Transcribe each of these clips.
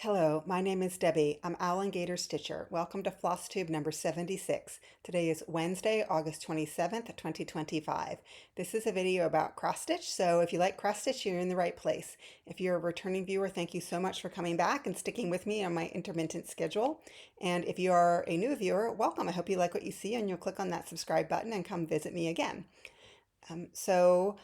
Hello, my name is Debbie. I'm Owlandgator Stitcher. Welcome to Flosstube number 76. Today is Wednesday, August 27th, 2025. This is a video about cross stitch, so if you like cross stitch, you're in the right place. If you're a returning viewer, thank you so much for coming back and sticking with me on my intermittent schedule. And if you are a new viewer, welcome. I hope you like what you see and you'll click on that subscribe button and come visit me again. So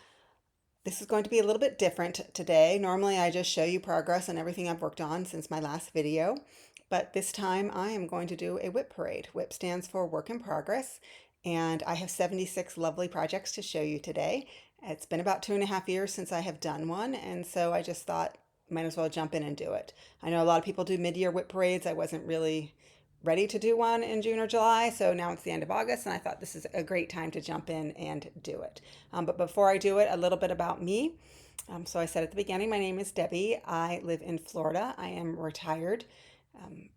this is going to be a little bit different today. Normally I just show you progress on everything I've worked on since my last video, but this time I am going to do a WIP parade. WIP stands for work in progress, and I have 76 lovely projects to show you today. It's been about 2.5 years since I have done one, and so I just thought might as well jump in and do it. I know a lot of people do mid-year WIP parades. I wasn't really ready to do one in June or July, so now it's the end of August, and I thought this is a great time to jump in and do it. But before I do it, a little bit about me. So I said at the beginning, my name is Debbie. I live in Florida. I am retired,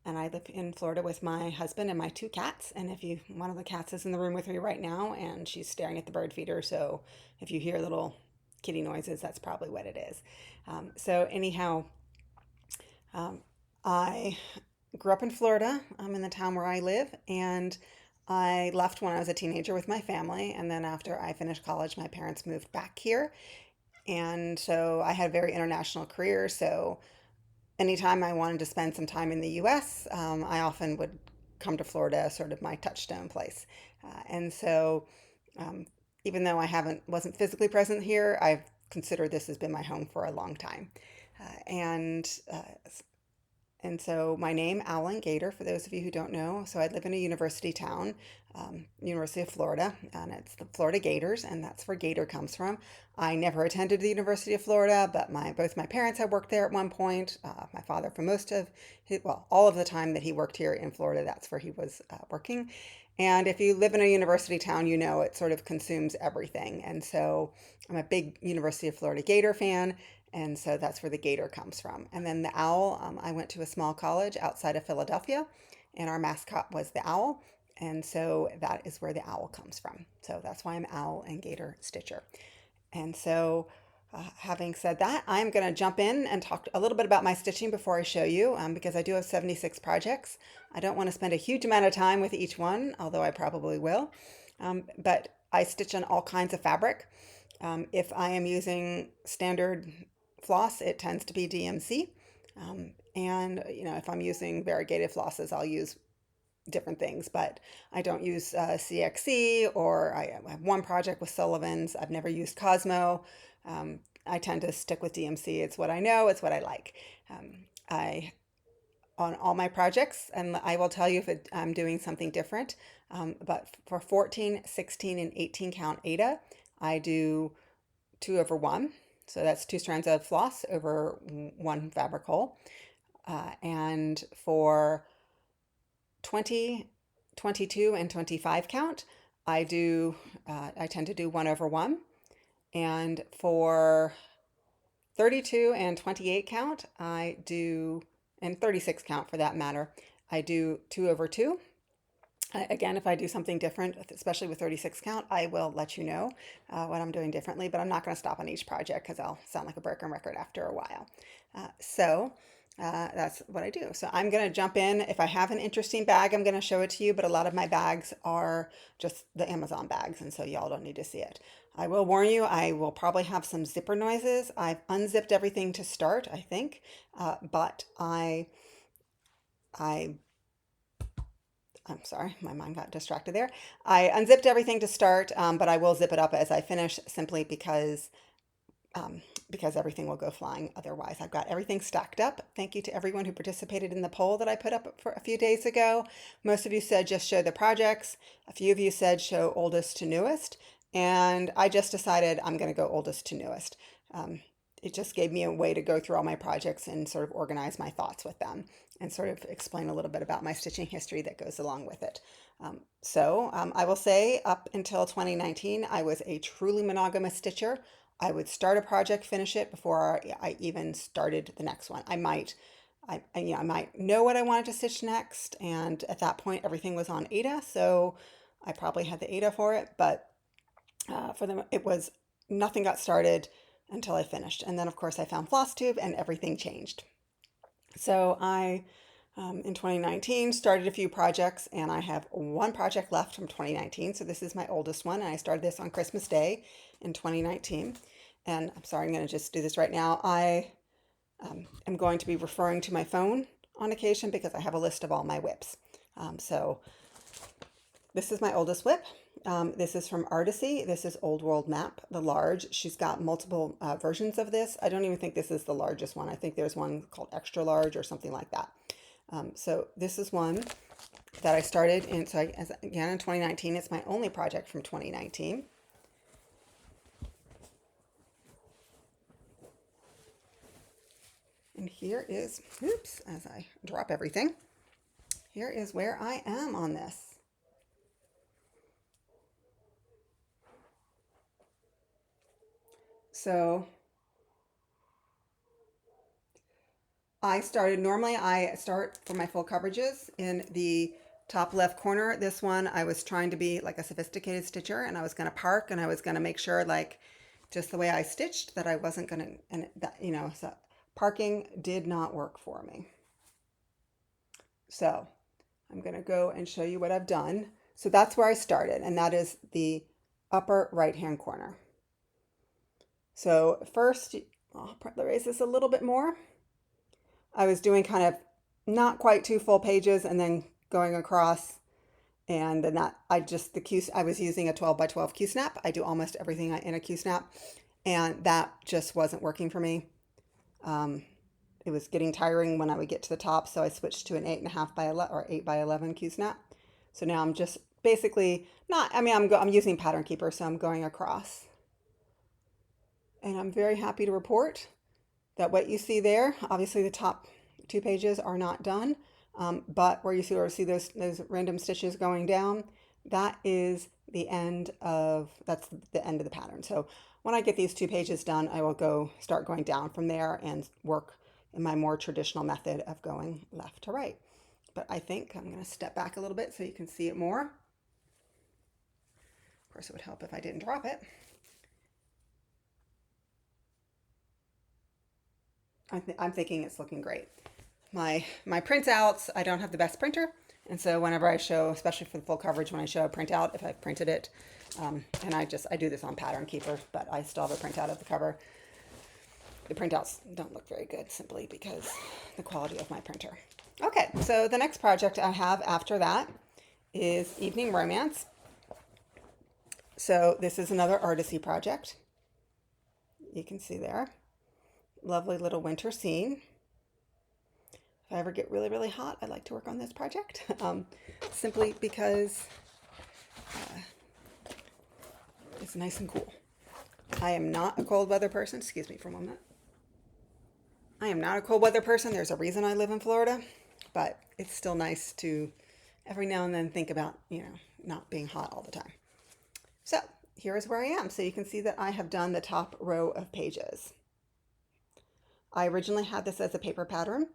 and I live in Florida with my husband and my two cats. And one of the cats is in the room with me right now, and she's staring at the bird feeder. So if you hear little kitty noises, that's probably what it is. So anyhow, I grew up in Florida. I'm in the town where I live, and I left when I was a teenager with my family. And then after I finished college, my parents moved back here. And so I had a very international career. So anytime I wanted to spend some time in the US, I often would come to Florida as sort of my touchstone place. And so even though I wasn't physically present here, I've considered this has been my home for a long time. Uh, and uh, and so my name, Owlandgator, for those of you who don't know. So I live in a university town, University of Florida, and it's the Florida Gators, and that's where Gator comes from. I never attended the University of Florida, but both my parents had worked there at one point. My father, for all of the time that he worked here in Florida, that's where he was working. And if you live in a university town, you know it sort of consumes everything. And so I'm a big University of Florida Gator fan. And so that's where the gator comes from. And then the owl, I went to a small college outside of Philadelphia, and our mascot was the owl. And so that is where the owl comes from. So that's why I'm Owl and Gator Stitcher. And so, having said that, I'm going to jump in and talk a little bit about my stitching before I show you, because I do have 76 projects. I don't want to spend a huge amount of time with each one, although I probably will. But I stitch on all kinds of fabric. If I am using standard floss, it tends to be DMC. And if I'm using variegated flosses, I'll use different things, but I don't use CXC, or I have one project with Sullivan's. I've never used Cosmo. I tend to stick with DMC. It's what I know, it's what I like. I on all my projects, and I will tell you if I'm doing something different. But for 14, 16, and 18 count Ada, I do 2/1. So that's 2 strands of floss over one fabric hole. And for 20, 22, and 25 count, I tend to do 1/1. And for 32 and 28 count, and 36 count for that matter, I do 2/2. Again, if I do something different, especially with 36 count, I will let you know what I'm doing differently, but I'm not going to stop on each project because I'll sound like a broken record after a while. That's what I do. So I'm going to jump in. If I have an interesting bag, I'm going to show it to you, but a lot of my bags are just the Amazon bags, and so y'all don't need to see it. I will warn you, I will probably have some zipper noises. I've unzipped everything to start, I think, but I'm sorry, my mind got distracted there. I unzipped everything to start, but I will zip it up as I finish, simply because everything will go flying otherwise. I've got everything stacked up. Thank you to everyone who participated in the poll that I put up for a few days ago. Most of you said just show the projects. A few of you said show oldest to newest. And I just decided I'm going to go oldest to newest. It just gave me a way to go through all my projects and sort of organize my thoughts with them and sort of explain a little bit about my stitching history that goes along with it. I will say up until 2019, I was a truly monogamous stitcher. I would start a project, finish it before I even started the next one. I might know what I wanted to stitch next, and at that point everything was on Ada, so I probably had the Ada for it, but for them it was nothing got started until I finished. And then of course I found Flosstube and everything changed. So I, in 2019, started a few projects, and I have one project left from 2019. So this is my oldest one, and I started this on Christmas Day in 2019. And I'm sorry, I'm going to just do this right now. I am going to be referring to my phone on occasion because I have a list of all my WIPs. So this is my oldest WIP. This is from Artisy. This is Old World Map, the large. She's got multiple versions of this. I don't even think this is the largest one. I think there's one called extra large or something like that. So this is one that I started in, again, in 2019. It's my only project from 2019. And here is, oops, as I drop everything, here is where I am on this. So normally I start for my full coverages in the top left corner. This one, I was trying to be like a sophisticated stitcher, and I was going to park, and I was going to make sure, like, just the way I stitched, that I wasn't going to, and that, so parking did not work for me. So I'm going to go and show you what I've done. So that's where I started, and that is the upper right-hand corner. So first, I'll raise this a little bit more. I was doing kind of not quite 2 full pages and then going across, and then that I was using a 12 by 12 Q snap. I do almost everything in a Q snap, and that just wasn't working for me. It was getting tiring when I would get to the top, so I switched to an 8.5 by 11 or 8 by 11 Q snap. So now I'm just basically not. I mean, I'm using Pattern Keeper, so I'm going across, and I'm very happy to report that what you see there, obviously the top 2 pages are not done, but where you see those random stitches going down, that is that's the end of the pattern. So when I get these 2 pages done, I will start going down from there and work in my more traditional method of going left to right. But I think I'm going to step back a little bit so you can see it more. Of course, it would help if I didn't drop it. I'm thinking it's looking great. My printouts, I don't have the best printer, and so whenever I show, especially for the full coverage, when I show a printout, if I've printed it, and I do this on Pattern Keeper, but I still have a printout of the cover. The printouts don't look very good simply because the quality of my printer. Okay, so the next project I have after that is Evening Romance. So this is another Artisy project. You can see there. Lovely little winter scene. If I ever get really, really hot, I like to work on this project, simply because it's nice and cool. I am not a cold weather person. Excuse me for a moment. I am not a cold weather person. There's a reason I live in Florida, but it's still nice to every now and then think about, not being hot all the time. So here is where I am. So you can see that I have done the top row of pages. I originally had this as a paper pattern,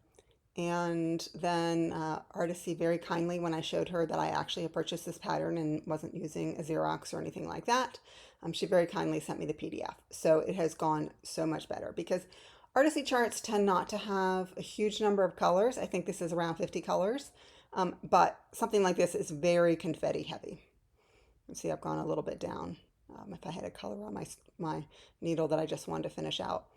and then Artisy very kindly, when I showed her that I actually had purchased this pattern and wasn't using a Xerox or anything like that, she very kindly sent me the PDF. So it has gone so much better because Artisy charts tend not to have a huge number of colors. I think this is around 50 colors, but something like this is very confetti heavy. You see, I've gone a little bit down. If I had a color on my needle that I just wanted to finish out.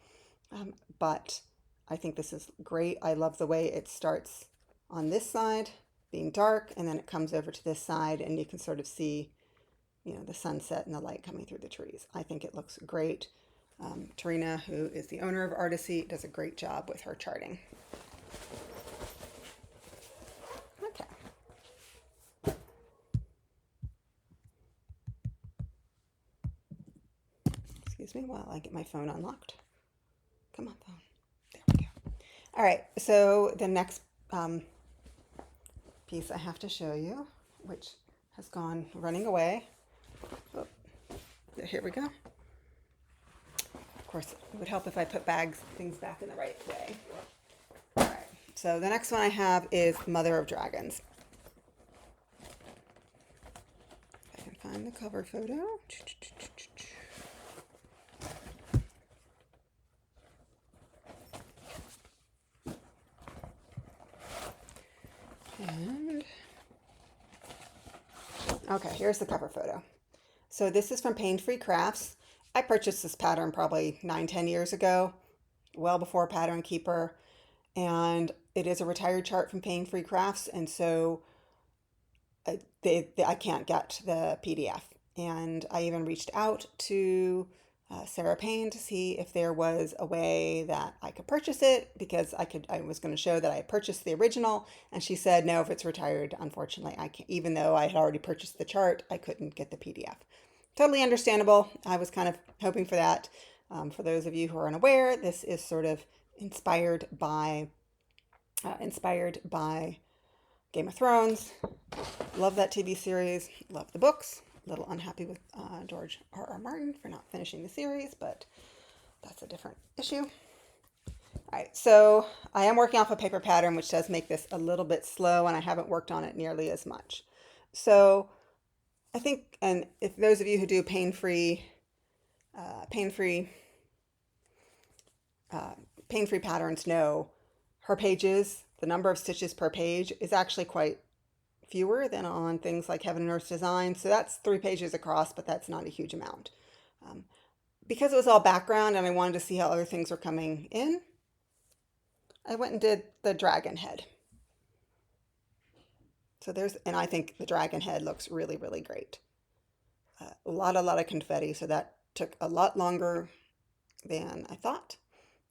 But I think this is great. I love the way it starts on this side being dark, and then it comes over to this side, and you can sort of see, the sunset and the light coming through the trees. I think it looks great. Tarina, who is the owner of Artisy, does a great job with her charting. Okay. Excuse me while I get my phone unlocked. Come on, phone. There we go. All right, so the next piece I have to show you, which has gone running away. Oh, here we go. Of course, it would help if I put things back in the right way. All right, so the next one I have is Mother of Dragons. If I can find the cover photo. And okay, here's the cover photo. So this is from Pain Free Crafts. I purchased this pattern probably 9, 10 years ago, well before Pattern Keeper. And it is a retired chart from Pain Free Crafts. And so I can't get the PDF. And I even reached out to Sarah Payne to see if there was a way that I could purchase it because I was going to show that I had purchased the original, and she said no, if it's retired, unfortunately I can't. Even though I had already purchased the chart, I couldn't get the PDF. Totally understandable. I was kind of hoping for that. For those of you who are unaware, this is sort of inspired by Game of Thrones. Love that TV series. Love the books. A little unhappy with George R.R. Martin for not finishing the series, but that's a different issue. All right, so I am working off a paper pattern, which does make this a little bit slow, and I haven't worked on it nearly as much. So I think, and if those of you who do pain-free patterns know, her pages, the number of stitches per page is actually quite fewer than on things like Heaven and Earth Design. So that's 3 pages across, but that's not a huge amount. Because it was all background and I wanted to see how other things were coming in, I went and did the dragon head. So and I think the dragon head looks really, really great. A lot of confetti, so that took a lot longer than I thought.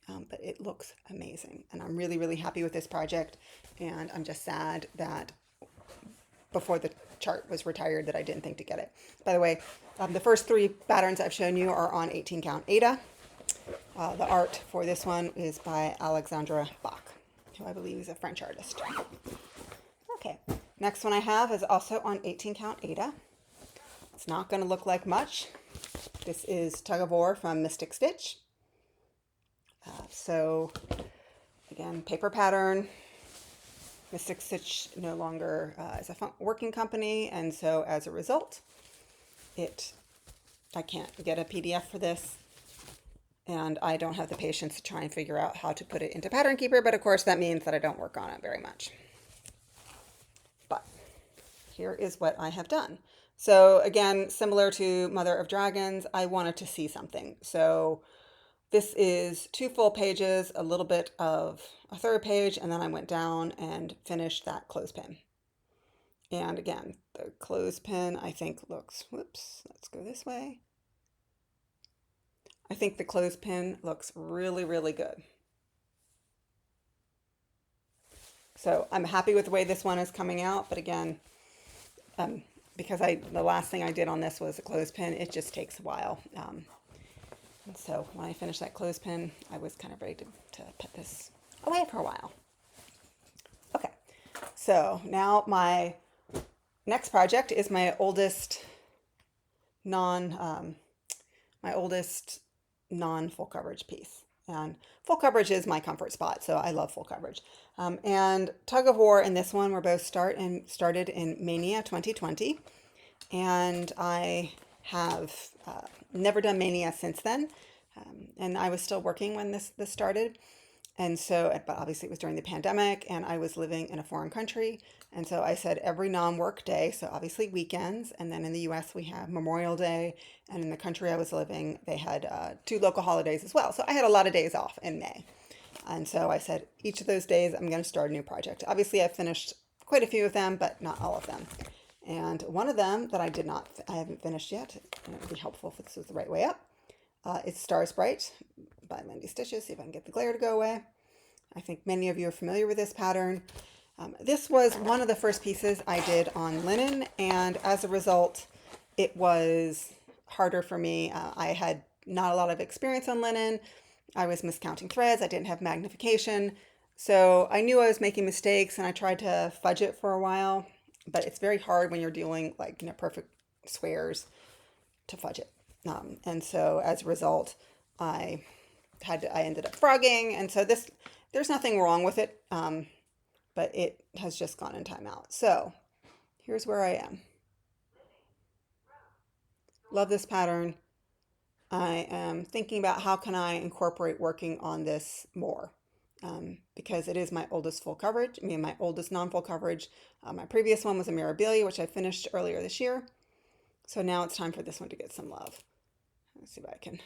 But it looks amazing, and I'm really, really happy with this project, and I'm just sad that before the chart was retired that I didn't think to get it. By the way, the first 3 patterns I've shown you are on 18 count Aida. The art for this one is by Alexandra Bach, who I believe is a French artist. Okay, next one I have is also on 18 count Aida. It's not going to look like much. This is Tug of War from Mystic Stitch. So again, paper pattern. Mystic Stitch no longer is a working company, and so as a result, I can't get a PDF for this, and I don't have the patience to try and figure out how to put it into Pattern Keeper, but of course that means that I don't work on it very much. But here is what I have done. So again, similar to Mother of Dragons, I wanted to see something. So this is 2 full pages, a little bit of a 3rd page, and then I went down and finished that clothespin. And again, the clothespin I think looks, whoops, let's go this way. I think the clothespin looks really, really good. So I'm happy with the way this one is coming out, but again, because the last thing I did on this was a clothespin, it just takes a while. And so when I finished that clothespin, I was kind of ready to put this away for a while. Okay, so now my next project is my oldest non full coverage piece. And full coverage is my comfort spot, so I love full coverage. And Tug of War and this one were both started in Mania 2020, and I have never done Mania since then. And I was still working when this started. And so, but obviously it was during the pandemic and I was living in a foreign country. And so I said every non-work day, so obviously weekends. And then in the US we have Memorial Day. And in the country I was living, they had 2 local holidays as well. So I had a lot of days off in May. And so I said each of those days I'm going to start a new project. Obviously I've finished quite a few of them, but not all of them. And one of them that I haven't finished yet, and it would be helpful if this was the right way up. It's Stars Bright by Lindy Stitches. See if I can get the glare to go away. I think many of you are familiar with this pattern. This was one of the first pieces I did on linen, and as a result, it was harder for me. I had not a lot of experience on linen. I was miscounting threads. I didn't have magnification. So I knew I was making mistakes, and I tried to fudge it for a while, but it's very hard when you're doing like, perfect squares to fudge it. And so as a result, I ended up frogging. And so there's nothing wrong with it, but it has just gone in timeout. So here's where I am. Love this pattern. I am thinking about how can I incorporate working on this more. because it is my oldest full coverage, my oldest non-full coverage. My previous one was a Mirabilia, which I finished earlier this year. So now it's time for this one to get some love. Let's see if I can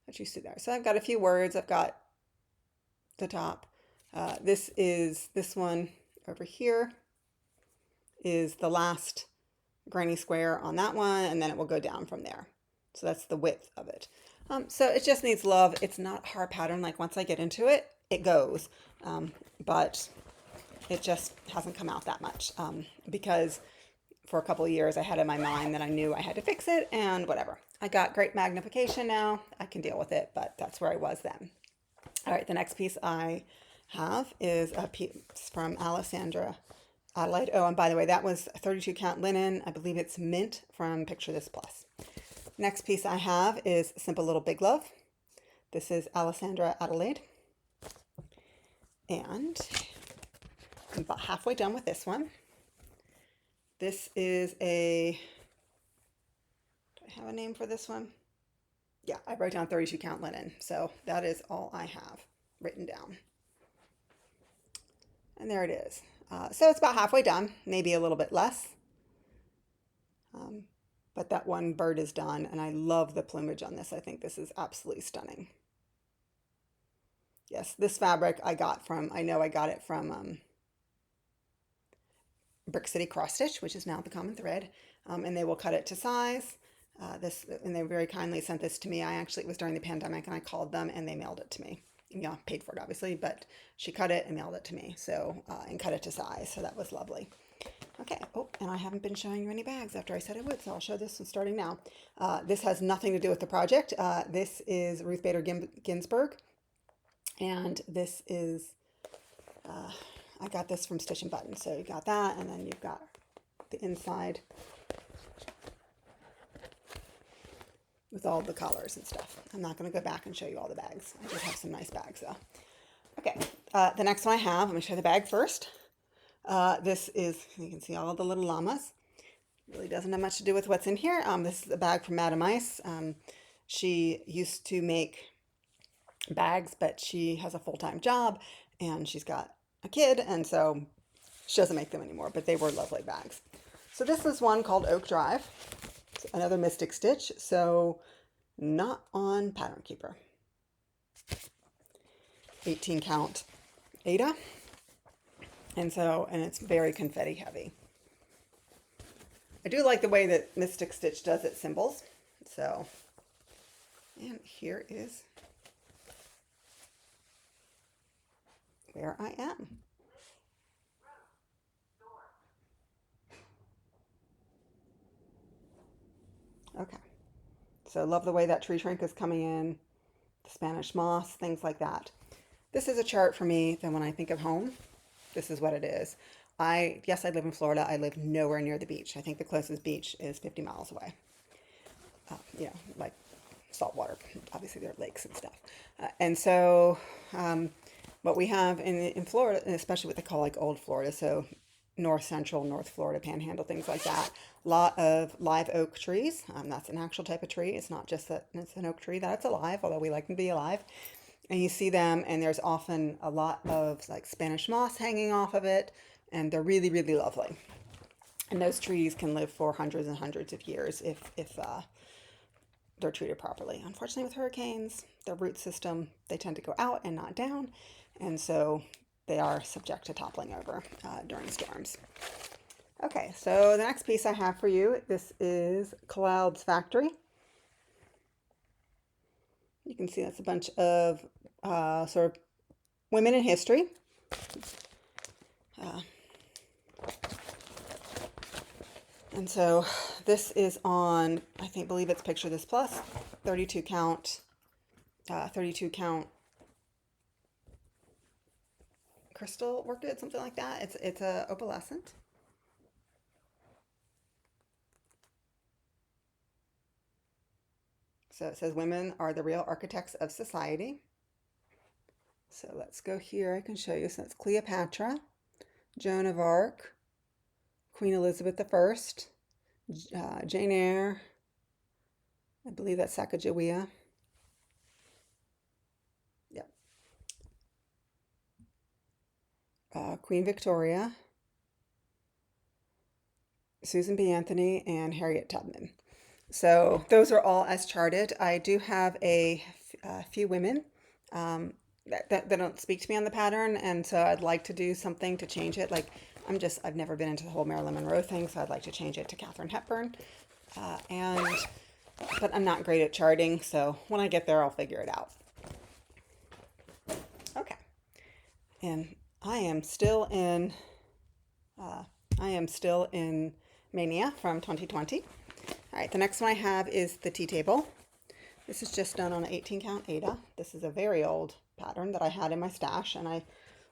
let you see there. So I've got a few words. I've got the top. This one over here is the last granny square on that one, and then it will go down from there. So that's the width of it. So it just needs love. It's not hard pattern. Like once I get into it, it goes. But it just hasn't come out that much because for a couple of years I had in my mind that I knew I had to fix it and whatever. I got great magnification now. I can deal with it, but that's where I was then. All right, the next piece I have is a piece from Alessandra Adelaide. Oh, and by the way, that was 32 count linen. I believe it's mint from Picture This Plus. Next piece I have is Simple Little Big Love. This is Alessandra Adelaide. And I'm about halfway done with this one. This is a, do I have a name for this one? Yeah, I wrote down 32 count linen. So that is all I have written down. And there it is. So it's about halfway done, maybe a little bit less. But that one bird is done, and I love the plumage on this. I think this is absolutely stunning. Yes, this fabric I got it from Brick City Cross Stitch, which is now the common thread, and they will cut it to size. And they very kindly sent this to me. It was during the pandemic, and I called them, and they mailed it to me. Yeah, paid for it obviously, but she cut it and mailed it to me. So and cut it to size. So that was lovely. Okay. Oh, and I haven't been showing you any bags after I said I would, so I'll show this one starting now. This has nothing to do with the project. This is Ruth Bader Ginsburg, and this is I got this from Stitch and Button. So you got that, and then you've got the inside with all the colors and stuff. I'm not going to go back and show you all the bags. I just have some nice bags though. Okay, the next one I have, let me show the bag first. This is, you can see all the little llamas. Really doesn't have much to do with what's in here. This is a bag from Madame Ice. She used to make bags, but she has a full-time job and she's got a kid, and so she doesn't make them anymore, but they were lovely bags. So this is one called Oak Drive. Another Mystic Stitch, so not on Pattern Keeper. 18 count Ada, and it's very confetti heavy. I do like the way that Mystic Stitch does its symbols. So, and here is where I am. Okay, so love the way that tree trunk is coming in, the Spanish moss, things like that. This is a chart for me that when I think of home, this is what it is. Yes, I live in Florida. I live nowhere near the beach. I think the closest beach is 50 miles away. Like salt water. Obviously, there are lakes and stuff. And so what we have in Florida, and especially what they call like old Florida, so North Central, North Florida, Panhandle, things like that. A lot of live oak trees. That's an actual type of tree. It's not just that it's an oak tree that's alive, although we like them to be alive. And you see them, and there's often a lot of like Spanish moss hanging off of it, and they're really, really lovely. And those trees can live for hundreds and hundreds of years if they're treated properly. Unfortunately, with hurricanes, their root system, they tend to go out and not down, and so they are subject to toppling over during storms. Okay, so the next piece I have for you, this is Cloud's Factory. You can see that's a bunch of sort of women in history. And so this is on, believe it's Picture This Plus, 32 count crystal orchid, something like that. It's a opalescent. So it says women are the real architects of society. So let's go here. I can show you. So it's Cleopatra, Joan of Arc, Queen Elizabeth I, Jane Eyre, I believe that's Sacagawea. Yeah, Queen Victoria, Susan B. Anthony, and Harriet Tubman. So those are all as charted. I do have a few women that don't speak to me on the pattern, and so I'd like to do something to change it. Like I've never been into the whole Marilyn Monroe thing, so I'd like to change it to Katharine Hepburn. And but I'm not great at charting, so when I get there, I'll figure it out. Okay, and I am still in Mania from 2020. All right, the next one I have is the tea table. This is just done on an 18 count Aida. This is a very old pattern that I had in my stash, and I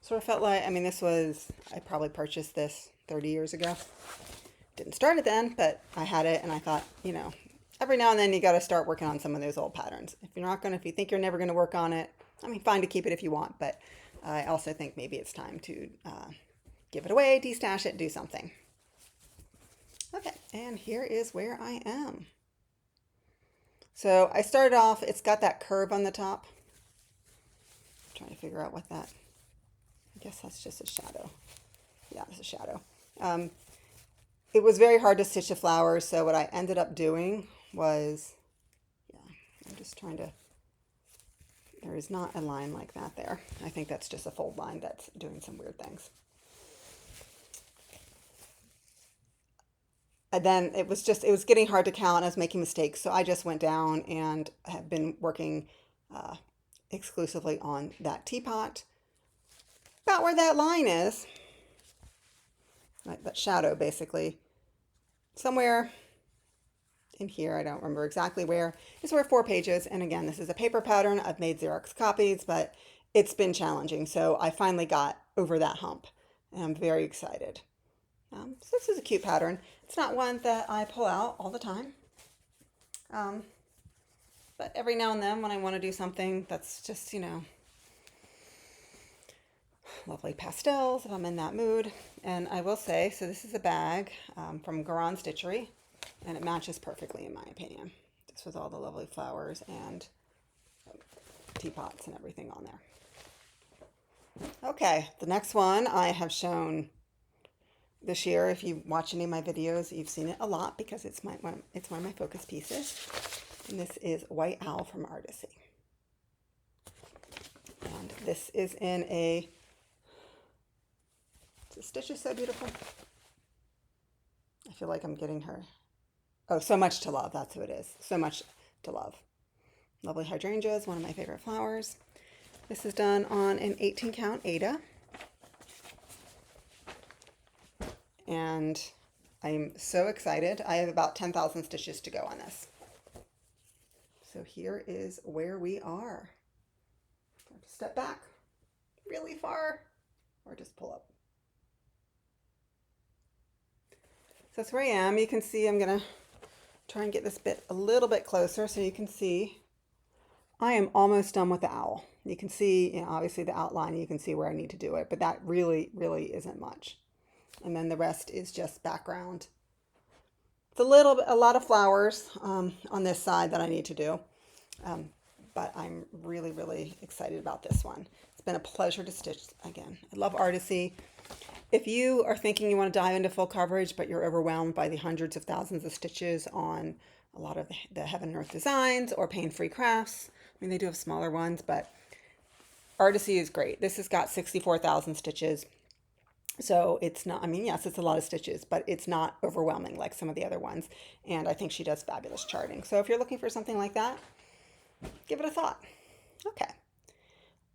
sort of felt like, I probably purchased this 30 years ago. Didn't start it then, but I had it, and I thought, every now and then you got to start working on some of those old patterns. If you think you're never going to work on it, fine to keep it if you want, but I also think maybe it's time to give it away, destash it, do something. Okay, and here is where I am. So I started off, it's got that curve on the top. I'm trying to figure out what that, I guess that's just a shadow. Yeah, it's a shadow. It was very hard to stitch the flowers, so what I ended up doing was, I'm just trying to, there is not a line like that there. I think that's just a fold line that's doing some weird things. And then it was getting hard to count. I was making mistakes. So I just went down and have been working exclusively on that teapot. About where that line is, like that shadow basically, somewhere in here, I don't remember exactly where, is where 4 pages. And again, this is a paper pattern. I've made Xerox copies, but it's been challenging. So I finally got over that hump and I'm very excited. So this is a cute pattern. It's not one that I pull out all the time. But every now and then when I want to do something that's just, lovely pastels, if I'm in that mood. And I will say, so this is a bag from Garan Stitchery, and it matches perfectly in my opinion. Just with all the lovely flowers and teapots and everything on there. Okay, the next one I have shown this year. If you watch any of my videos, you've seen it a lot because it's one of my focus pieces. And this is White Owl from Artisy. And this is in the stitch is so beautiful. I feel like I'm getting her. Oh, So Much to Love. That's who it is. So Much to Love. Lovely hydrangeas, one of my favorite flowers. This is done on an 18 count Aida. And I'm so excited. I have about 10,000 stitches to go on this. So here is where we are. Step back really far or just pull up. So that's where I am. You can see I'm going to try and get this bit a little bit closer so you can see I am almost done with the owl. You can see, obviously the outline, you can see where I need to do it, but that really, really isn't much. And then the rest is just background. It's a lot of flowers on this side that I need to do. But I'm really, really excited about this one. It's been a pleasure to stitch again. I love Artisy. If you are thinking you want to dive into full coverage, but you're overwhelmed by the hundreds of thousands of stitches on a lot of the Heaven and Earth designs or Pain-Free Crafts, they do have smaller ones, but Artisy is great. This has got 64,000 stitches. So it's not, yes, it's a lot of stitches, but it's not overwhelming like some of the other ones. And I think she does fabulous charting. So if you're looking for something like that, give it a thought. Okay.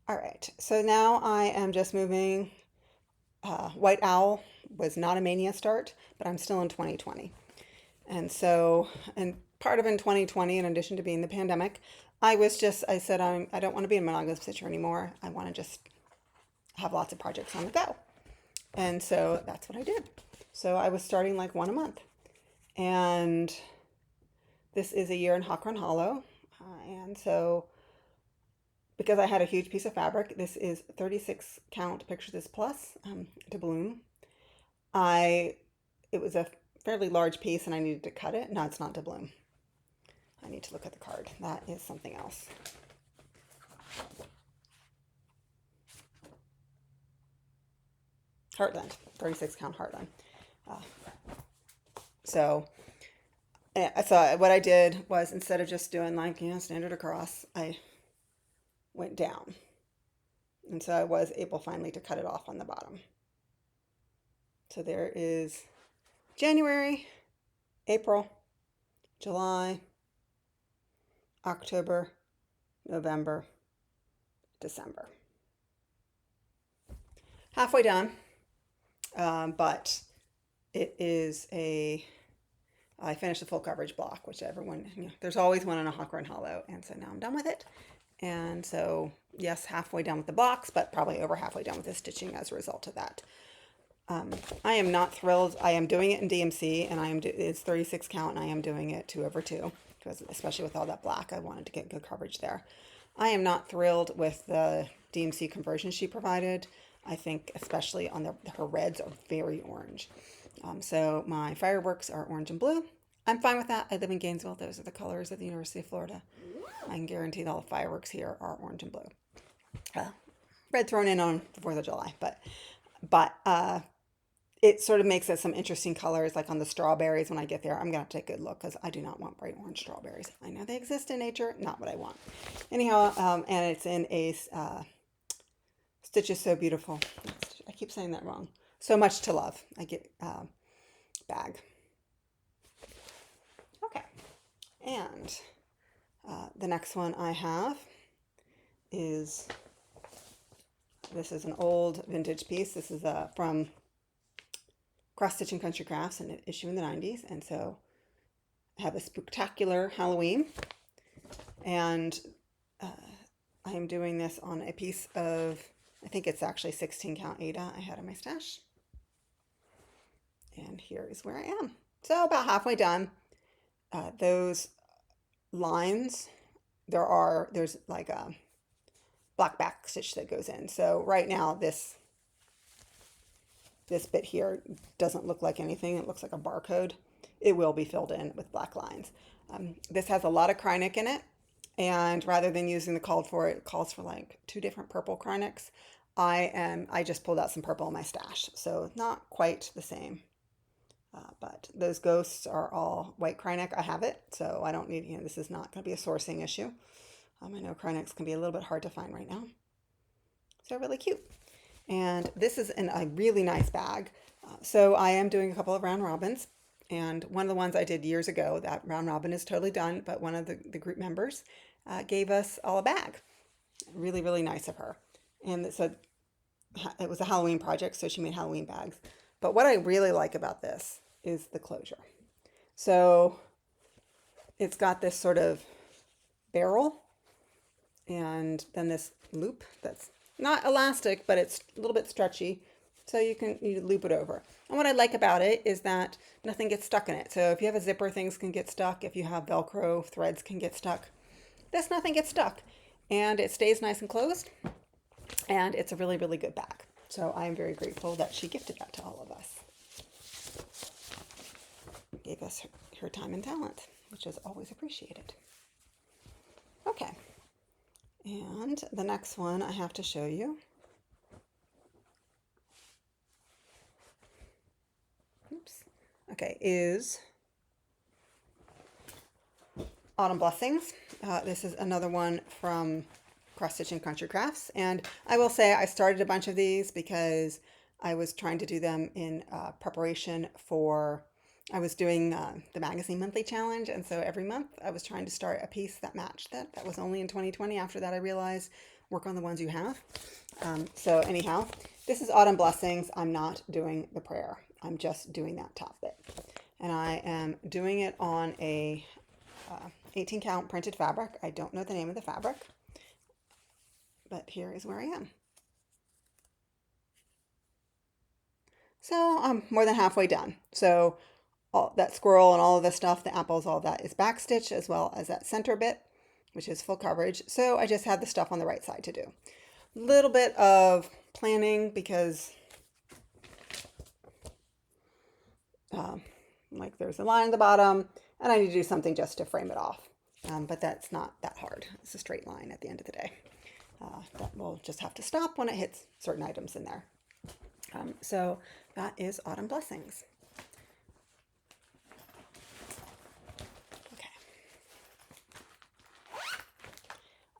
All right. So now I am just moving. White Owl was not a Mania start, but I'm still in 2020. And so, and part of in 2020, in addition to being the pandemic, I said, I don't want to be a monogamous stitcher anymore. I want to just have lots of projects on the go. And so that's what I did. So I was starting like one a month. And this is a year in Hawk Run Hollow. And so because I had a huge piece of fabric, this is 36 count Picture This Plus to bloom. It was a fairly large piece and I needed to cut it. No, it's not to bloom. I need to look at the card. That is something else. Heartland, 36 count Heartland. Uh, so what I did was, instead of just doing like, standard across, I went down. And so I was able finally to cut it off on the bottom. So there is January, April, July, October, November, December. Halfway done, but it is I finished the full coverage block, which everyone, there's always one on a hawk run hollow, and so now I'm done with it. And so, yes, halfway done with the blocks, but probably over halfway done with the stitching as a result of that. I am not thrilled. I am doing it in DMC, and it's 36 count, and I am doing it 2/2, because especially with all that black, I wanted to get good coverage there. I am not thrilled with the DMC conversion she provided. I think especially on her reds are very orange. So my fireworks are orange and blue. I'm fine with that. I live in Gainesville. Those are the colors of the University of Florida. I can guarantee all the fireworks here are orange and blue. Red thrown in on the 4th of July, but it sort of makes it some interesting colors, like on the strawberries. When I get there, I'm going to take a good look, because I do not want bright orange strawberries. I know they exist in nature, not what I want. Anyhow, and it's in a Stitch is So Beautiful. I keep saying that wrong. So Much to Love. I get bag. Okay. And the next one I have is, this is an old vintage piece. This is from Cross Stitch and Country Crafts, an issue in the 90s. And so I have a spectacular Halloween. And I am doing this on a piece of, I think it's actually 16 count Ada I had in my stash. And here is where I am. So about halfway done. Those lines, there's like a black back stitch that goes in. So right now this bit here doesn't look like anything. It looks like a barcode. It will be filled in with black lines. This has a lot of Krynic in it, and rather than using the called for, it calls for like 2 different purple Krynics. I just pulled out some purple in my stash, so not quite the same. But those ghosts are all white Krynic. I have it, so I don't need, this is not going to be a sourcing issue. I know Krynics can be a little bit hard to find right now. So really cute. And this is a really nice bag. So I am doing a couple of round robins. And one of the ones I did years ago, that round robin is totally done, but one of the group members gave us all a bag. Really, really nice of her. And so it was a Halloween project, so she made Halloween bags. But what I really like about this is the closure. So it's got this sort of barrel, and then this loop that's not elastic, but it's a little bit stretchy, so you loop it over. And what I like about it is that nothing gets stuck in it. So if you have a zipper, things can get stuck. If you have Velcro, threads can get stuck. This, nothing gets stuck, and it stays nice and closed, and it's a really, really good bag. So I am very grateful that she gifted that to all of us. Gave us her time and talent, which is always appreciated. Okay. And the next one I have to show you. Oops. Okay, is Autumn Blessings. This is another one from Cross Stitch and Country Crafts. And I will say I started a bunch of these because I was trying to do them in preparation for, I was doing the magazine monthly challenge, and so every month I was trying to start a piece that matched that. That was only in 2020. After that I realized work on the ones you have. So anyhow, this is Autumn Blessings. I'm not doing the prayer. I'm just doing that top bit. And I am doing it on a 18 count printed fabric. I don't know the name of the fabric, but here is where I am. So I'm more than halfway done. So all that squirrel and all of the stuff, the apples, all that is backstitch, as well as that center bit, which is full coverage. So I just had the stuff on the right side to do. A little bit of planning because like there's a line at the bottom and I need to do something just to frame it off. But that's not that hard. It's a straight line at the end of the day. That will just have to stop when it hits certain items in there. So that is Autumn Blessings. Okay.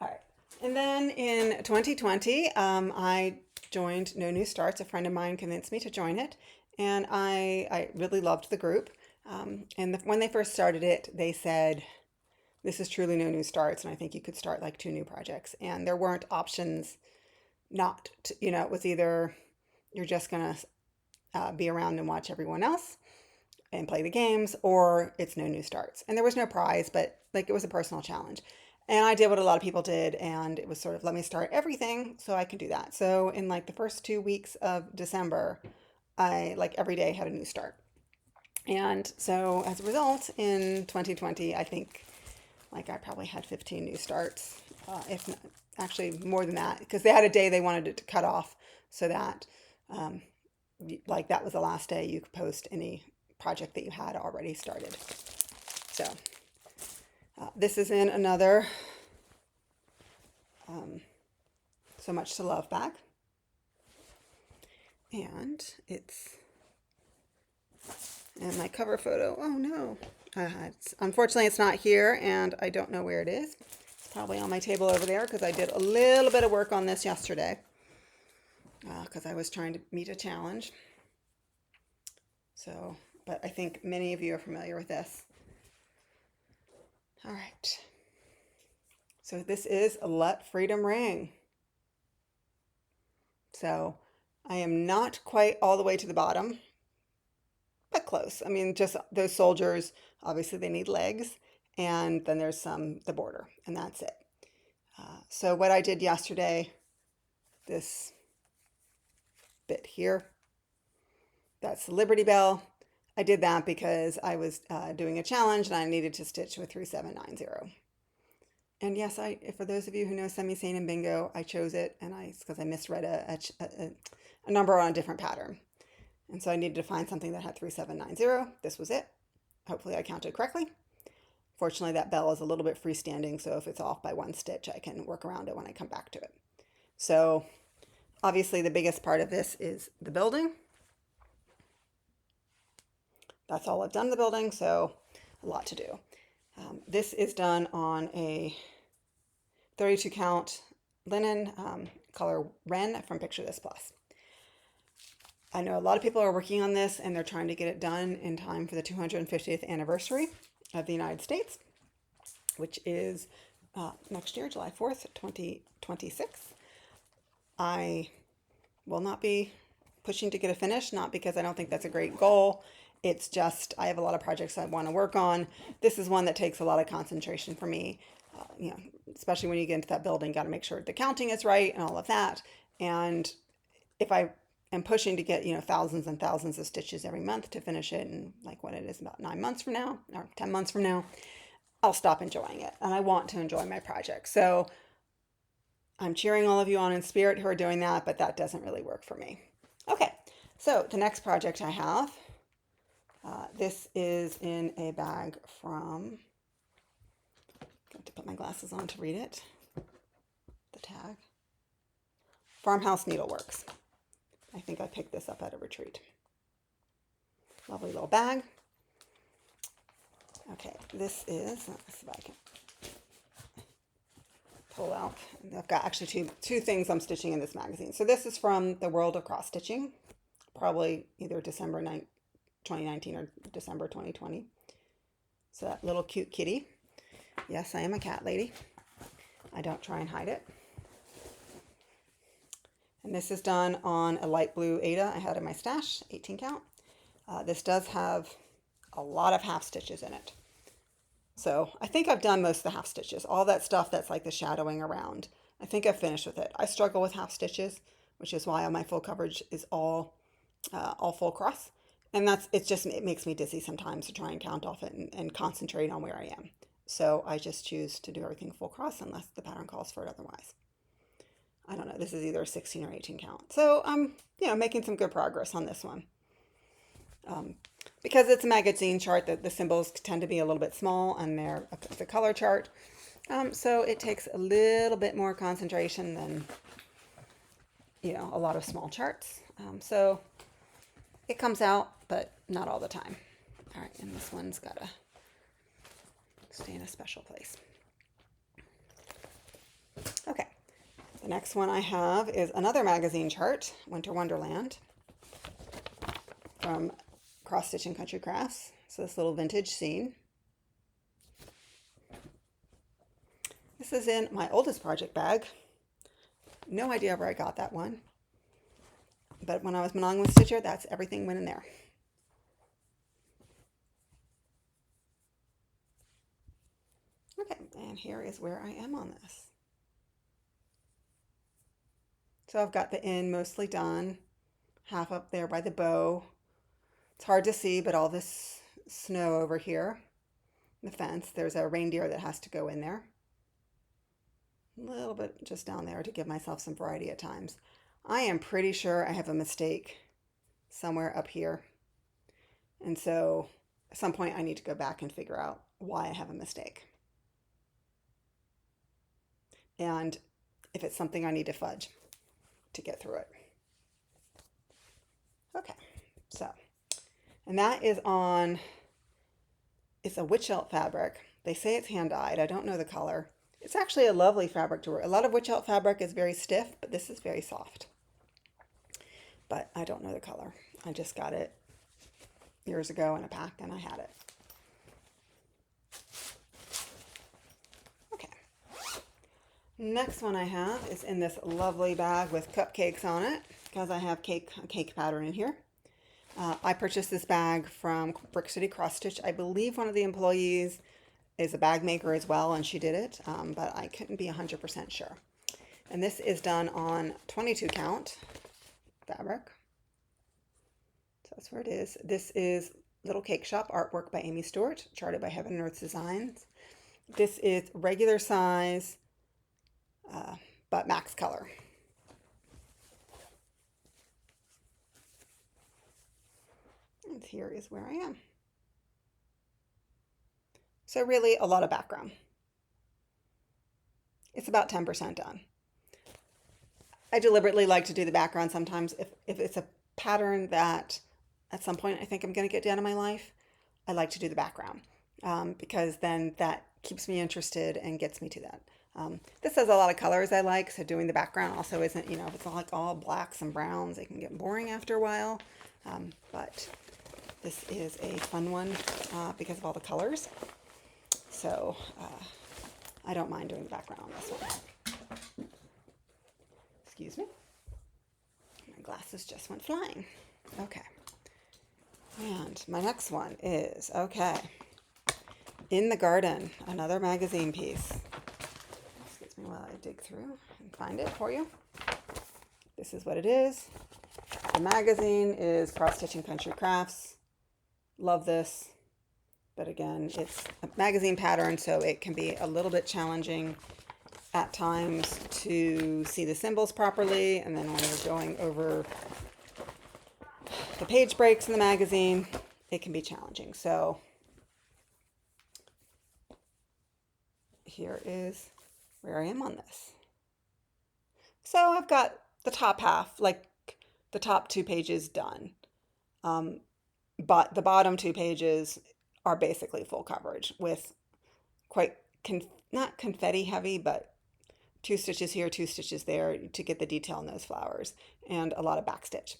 All right. And then in 2020, I joined No New Starts. A friend of mine convinced me to join it, and I really loved the group. When they first started it, they said, this is truly no new starts, and I think you could start like 2 new projects. And there weren't options not to, it was either you're just going to be around and watch everyone else and play the games, or it's no new starts. And there was no prize, but like it was a personal challenge. And I did what a lot of people did, and it was sort of let me start everything so I can do that. So in like the first 2 weeks of December, I like every day had a new start. And so as a result, in 2020, I think like I probably had 15 new starts, if not, actually more than that, because they had a day they wanted it to cut off so that like that was the last day you could post any project that you had already started. So this is in another So Much to Love bag. And my cover photo, oh no, unfortunately it's not here, and I don't know where it is. It's probably on my table over there, because I did a little bit of work on this yesterday, because I was trying to meet a challenge. So, but I think many of you are familiar with this. All right. So this is a Let Freedom Ring. So I am not quite all the way to the bottom, but close. I mean, just those soldiers, obviously they need legs, and then there's the border, and that's it. So what I did yesterday, this bit here, that's the Liberty Bell. I did that because I was doing a challenge and I needed to stitch with 3790. And yes, for those of you who know Semi-Sane and Bingo, I chose it, and because I misread a number on a different pattern. And so I needed to find something that had 3790. This was it. Hopefully I counted correctly. Fortunately, that bell is a little bit freestanding, so if it's off by 1 stitch, I can work around it when I come back to it. So obviously the biggest part of this is the building. That's all I've done in the building, so a lot to do. This is done on a 32 count linen, color Wren from Picture This Plus. I know a lot of people are working on this, and they're trying to get it done in time for the 250th anniversary of the United States, which is next year, July 4th, 2026. I will not be pushing to get it finished, not because I don't think that's a great goal. It's just I have a lot of projects I want to work on. This is one that takes a lot of concentration for me, especially when you get into that building, got to make sure the counting is right and all of that. And if I am pushing to get, thousands and thousands of stitches every month to finish it, and like what it is about 9 months from now or 10 months from now, I'll stop enjoying it. And I want to enjoy my project. So I'm cheering all of you on in spirit who are doing that, but that doesn't really work for me. Okay, so the next project I have, this is in a bag from, got to put my glasses on to read it, the tag, Farmhouse Needleworks. I think I picked this up at a retreat. Lovely little bag. Okay, this is, let's see if I can pull out. I've got actually two things I'm stitching in this magazine. So this is from the World of Cross Stitching, probably either December 2019 or December 2020. So that little cute kitty. Yes, I am a cat lady. I don't try and hide it. And this is done on a light blue Aida I had in my stash, 18 count. This does have a lot of half stitches in it. So I think I've done most of the half stitches. All that stuff that's like the shadowing around, I think I've finished with it. I struggle with half stitches, which is why my full coverage is all full cross. And it makes me dizzy sometimes to try and count off it and concentrate on where I am. So I just choose to do everything full cross unless the pattern calls for it otherwise. I don't know, this is either a 16 or 18 count. So I'm, making some good progress on this one. Because it's a magazine chart, the symbols tend to be a little bit small, and it's a color chart. So it takes a little bit more concentration than, you know, a lot of small charts. So it comes out, but not all the time. All right, and this one's got to stay in a special place. Okay, the next one I have is another magazine chart, Winter Wonderland, from Cross Stitch and Country Crafts. So this little vintage scene. This is in my oldest project bag. No idea where I got that one. But when I was monogamous with Stitcher, that's everything went in there. Okay, and here is where I am on this. So I've got the end mostly done, half up there by the bow. It's hard to see, but all this snow over here, the fence, there's a reindeer that has to go in there. A little bit just down there to give myself some variety at times. I am pretty sure I have a mistake somewhere up here. And so at some point I need to go back and figure out why I have a mistake. And if it's something I need to fudge to get through it. Okay, so, and that is on, it's a witch elk fabric. They say it's hand dyed. I don't know the color. It's actually a lovely fabric to wear. A lot of witch elk fabric is very stiff, but this is very soft. But I don't know the color. I just got it years ago in a pack and I had it. Okay. Next one I have is in this lovely bag with cupcakes on it because I have cake pattern in here. I purchased this bag from Brick City Cross Stitch. I believe one of the employees is a bag maker as well, and she did it, but I couldn't be 100% sure. And this is done on 22 count fabric. So that's where it is. This is Little Cake Shop artwork by Amy Stewart, charted by Heaven and Earth Designs. This is regular size, but max color. And here is where I am. So really a lot of background. It's about 10% done. I deliberately like to do the background sometimes if it's a pattern that at some point I think I'm going to get done in my life. I like to do the background because then that keeps me interested and gets me to that. This has a lot of colors I like, so doing the background also isn't, you know, if it's like all blacks and browns, it can get boring after a while. But this is a fun one because of all the colors. So I don't mind doing the background on this one. Excuse me. My glasses just went flying. Okay. And my next one is, okay, In the Garden, another magazine piece. Excuse me while I dig through and find it for you. This is what it is. The magazine is Cross Stitch and Country Crafts. Love this. But again, it's a magazine pattern, so it can be a little bit challenging at times to see the symbols properly. And then when you're going over the page breaks in the magazine, it can be challenging. So here is where I am on this. So I've got the top half, like the top 2 pages done. But the bottom 2 pages are basically full coverage with quite, not confetti heavy, but 2 stitches here, 2 stitches there to get the detail in those flowers, and a lot of backstitch.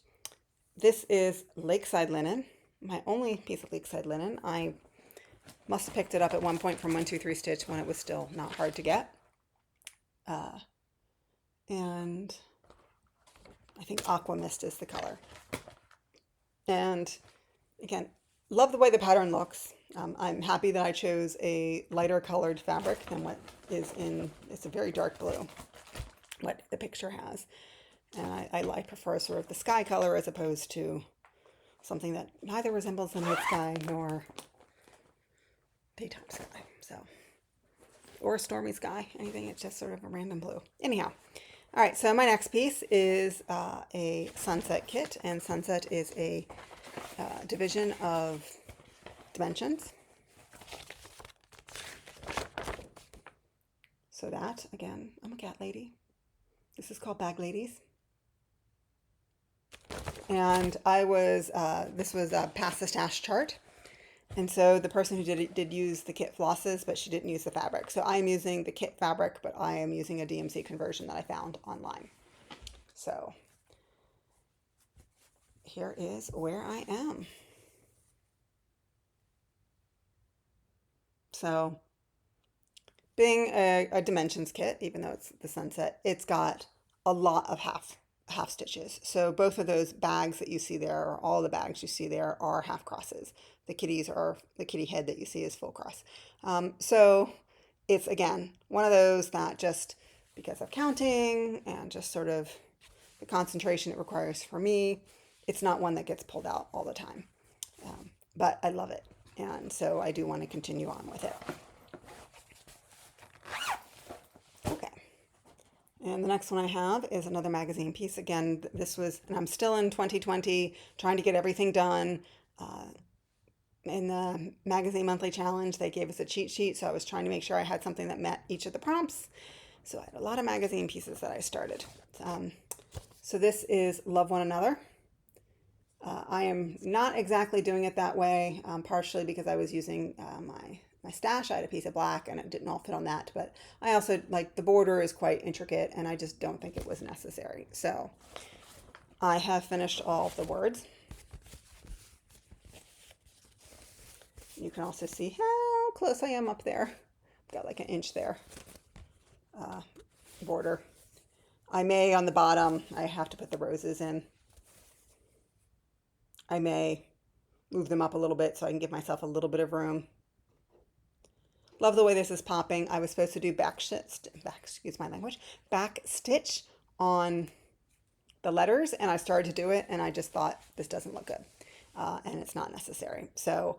This is Lakeside linen, my only piece of Lakeside linen. I must have picked it up at one point from 123 Stitch when it was still not hard to get. And I think Aqua Mist is the color. And again, love the way the pattern looks. I'm happy that I chose a lighter colored fabric than what is in, it's a very dark blue, what the picture has. And I prefer sort of the sky color as opposed to something that neither resembles the night sky nor daytime sky. So, or a stormy sky, anything, it's just sort of a random blue. Anyhow, all right, so my next piece is a Sunset kit, and Sunset is a division of Dimensions. So that, again, I'm a cat lady. This is called Bag Ladies. And I was, this was a pass the stash chart. And so the person who did it did use the kit flosses, but she didn't use the fabric. So I am using the kit fabric, but I am using a DMC conversion that I found online. So here is where I am. So being a dimensions kit, even though it's the sunset, it's got a lot of half stitches. So both of those bags that you see there, or all the bags you see there, are half crosses. The kitty head that you see is full cross. So it's, again, one of those that just because of counting and just sort of the concentration it requires for me, it's not one that gets pulled out all the time. But I love it. And so I do want to continue on with it. Okay. And the next one I have is another magazine piece. Again, this was, and I'm still in 2020, trying to get everything done. In the Magazine Monthly Challenge, they gave us a cheat sheet, so I was trying to make sure I had something that met each of the prompts. So I had a lot of magazine pieces that I started. So this is Love One Another. I am not exactly doing it that way, partially because I was using my stash. I had a piece of black and it didn't all fit on that, but I also, like, the border is quite intricate and I just don't think it was necessary. So I have finished all of the words. You can also see how close I am up there. I've got like an inch there. Border. I may, on the bottom, I have to put the roses in. I may move them up a little bit so I can give myself a little bit of room. Love the way this is popping. I was supposed to do back stitch on the letters, and I started to do it, and I just thought this doesn't look good, and it's not necessary. So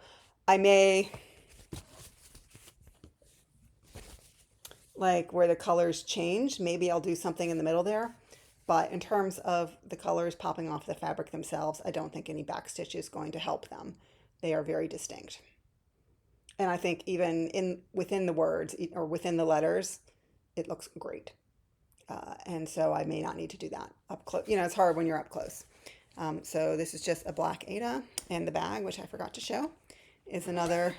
I may, like where the colors change, maybe I'll do something in the middle there. But in terms of the colors popping off the fabric themselves, I don't think any backstitch is going to help them. They are very distinct. And I think even within the words or within the letters, it looks great. And so I may not need to do that up close. You know, it's hard when you're up close. So this is just a black Ada, and the bag, which I forgot to show, is another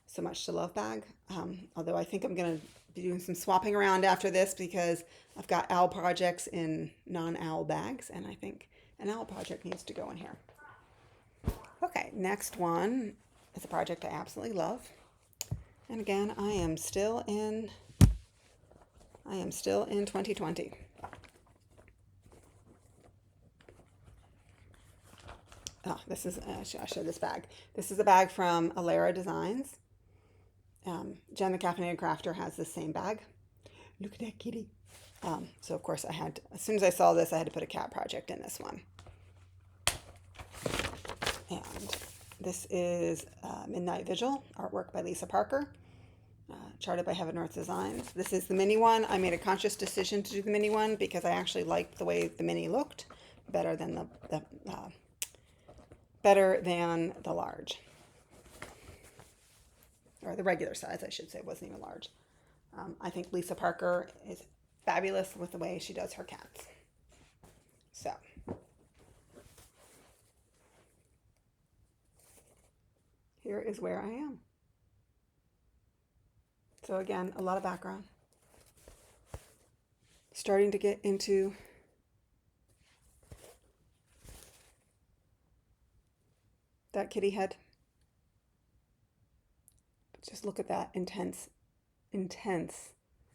So Much to Love bag. Although I think I'm going to be doing some swapping around after this because I've got owl projects in non-owl bags, and I think an owl project needs to go in here. Okay, next one is a project I absolutely love. And again, I am still in 2020. Oh, this is, I'll show this bag. This is a bag from Alara Designs. Jen the Caffeinated Crafter has the same bag. Look at that kitty. So of course as soon as I saw this, I had to put a cat project in this one. And this is Midnight Vigil, artwork by Lisa Parker, charted by Heaven North Designs. This is the mini one. I made a conscious decision to do the mini one because I actually liked the way the mini looked better than the large. Or the regular size, I should say. It wasn't even large. I think Lisa Parker is fabulous with the way she does her cats. So here is where I am. So again, a lot of background. Starting to get into that kitty head. Just look at that intense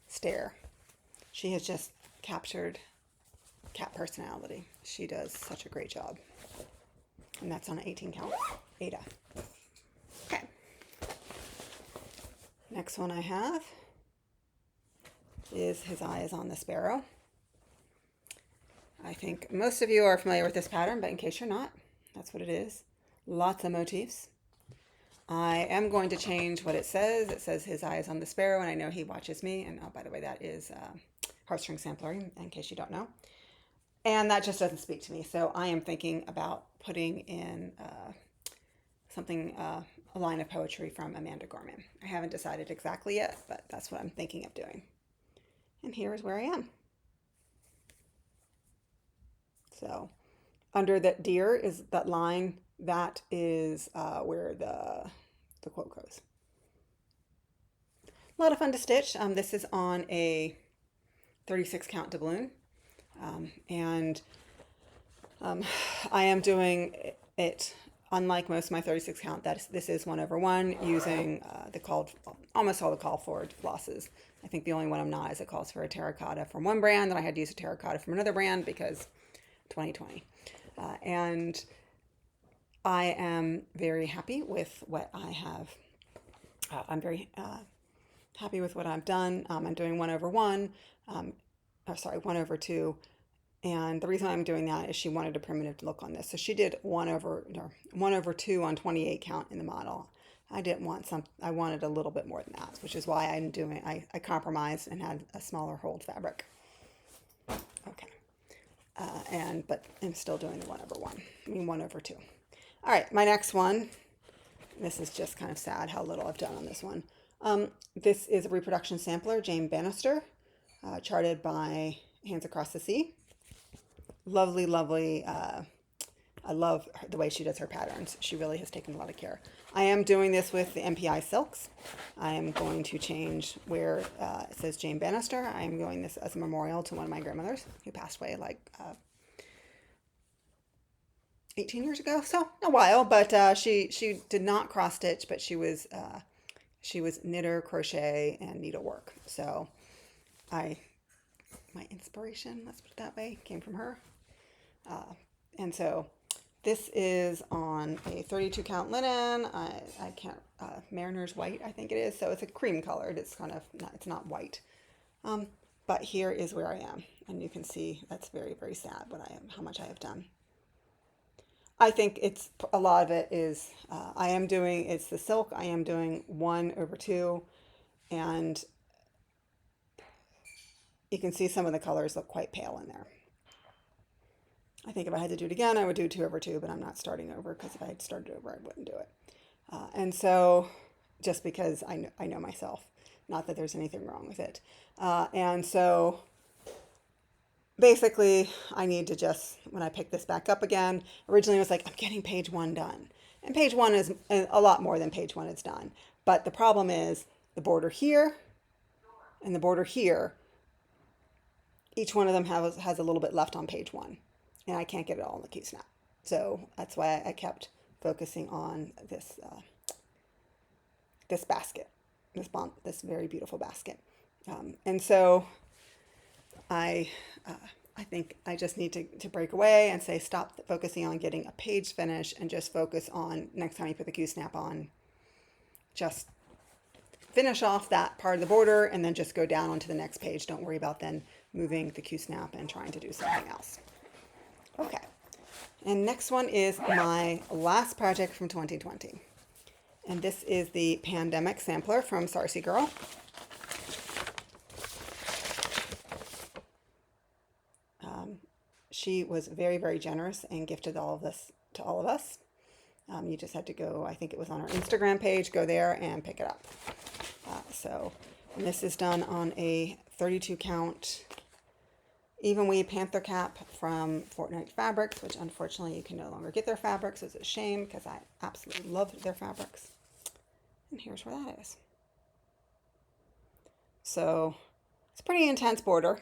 stare. She has just captured cat personality. She does such a great job. And that's on an 18 count Ada. Okay. Next one I have is His Eye is on the Sparrow. I think most of you are familiar with this pattern, but in case you're not, that's what it is. Lots of motifs. I am going to change what it says. It says His Eye is on the Sparrow, and I know he watches me. And oh, by the way, that is Heartstring Sampler, in case you don't know. And that just doesn't speak to me. So I am thinking about putting in a line of poetry from Amanda Gorman. I haven't decided exactly yet, but that's what I'm thinking of doing. And here is where I am. So under that deer is that line, that is where the quote goes. A lot of fun to stitch. This is on a 36 count doubloon. And I am doing it unlike most of my 36 count. This is 1/1 using almost all the call for flosses. I think the only one I'm not is it calls for a terracotta from one brand, and I had to use a terracotta from another brand because 2020. And I am very happy with what I have. I'm very happy with what I've done. I'm doing 1/1. 1/2. And the reason I'm doing that is she wanted a primitive look on this. So she did 1/2 on 28 count in the model. I didn't want I wanted a little bit more than that, which is why I compromised and had a smaller hold fabric. Okay. But I'm still doing the 1/1. 1/2. All right, my next one. This is just kind of sad how little I've done on this one. This is a reproduction sampler, Jane Bannister, charted by Hands Across the Sea. Lovely, lovely. I love the way she does her patterns. She really has taken a lot of care. I am doing this with the MPI silks. I am going to change where it says Jane Bannister. I am doing this as a memorial to one of my grandmothers who passed away like 18 years ago, so a while. But she did not cross stitch, but she was knitter, crochet, and needlework. So my inspiration, let's put it that way, came from her. And so this is on a 32 count linen. I can't, Mariner's white, I think it is. So it's a cream colored. It's kind of not, it's not white. But here is where I am. And you can see that's very, very sad how much I have done. I think a lot of it is, it's the silk. I am doing 1/2, and you can see some of the colors look quite pale in there. I think if I had to do it again, I would do 2/2, but I'm not starting over, because if I had started over, I wouldn't do it. And so, just because I know myself, not that there's anything wrong with it. And so, basically, I need to just, when I pick this back up again, originally it was like, I'm getting page 1 done. And page 1 is a lot more than page 1 is done. But the problem is the border here and the border here, each one of them has a little bit left on page 1. And I can't get it all in the Q-snap. So that's why I kept focusing on this this basket, this very beautiful basket. And so I think I just need to break away and say stop focusing on getting a page finish and just focus on next time you put the Q-snap on, just finish off that part of the border and then just go down onto the next page. Don't worry about then moving the Q-snap and trying to do something else. Okay, and next one is my last project from 2020. And this is the Pandemic Sampler from Sarcy Girl. She was very, very generous and gifted all of this to all of us. You just had to go, I think it was on our Instagram page, go there and pick it up. And this is done on a 32 count even weave panther cap from Fortnite Fabrics, which unfortunately you can no longer get their fabrics. So it's a shame because I absolutely love their fabrics. And here's where that is. So it's a pretty intense border,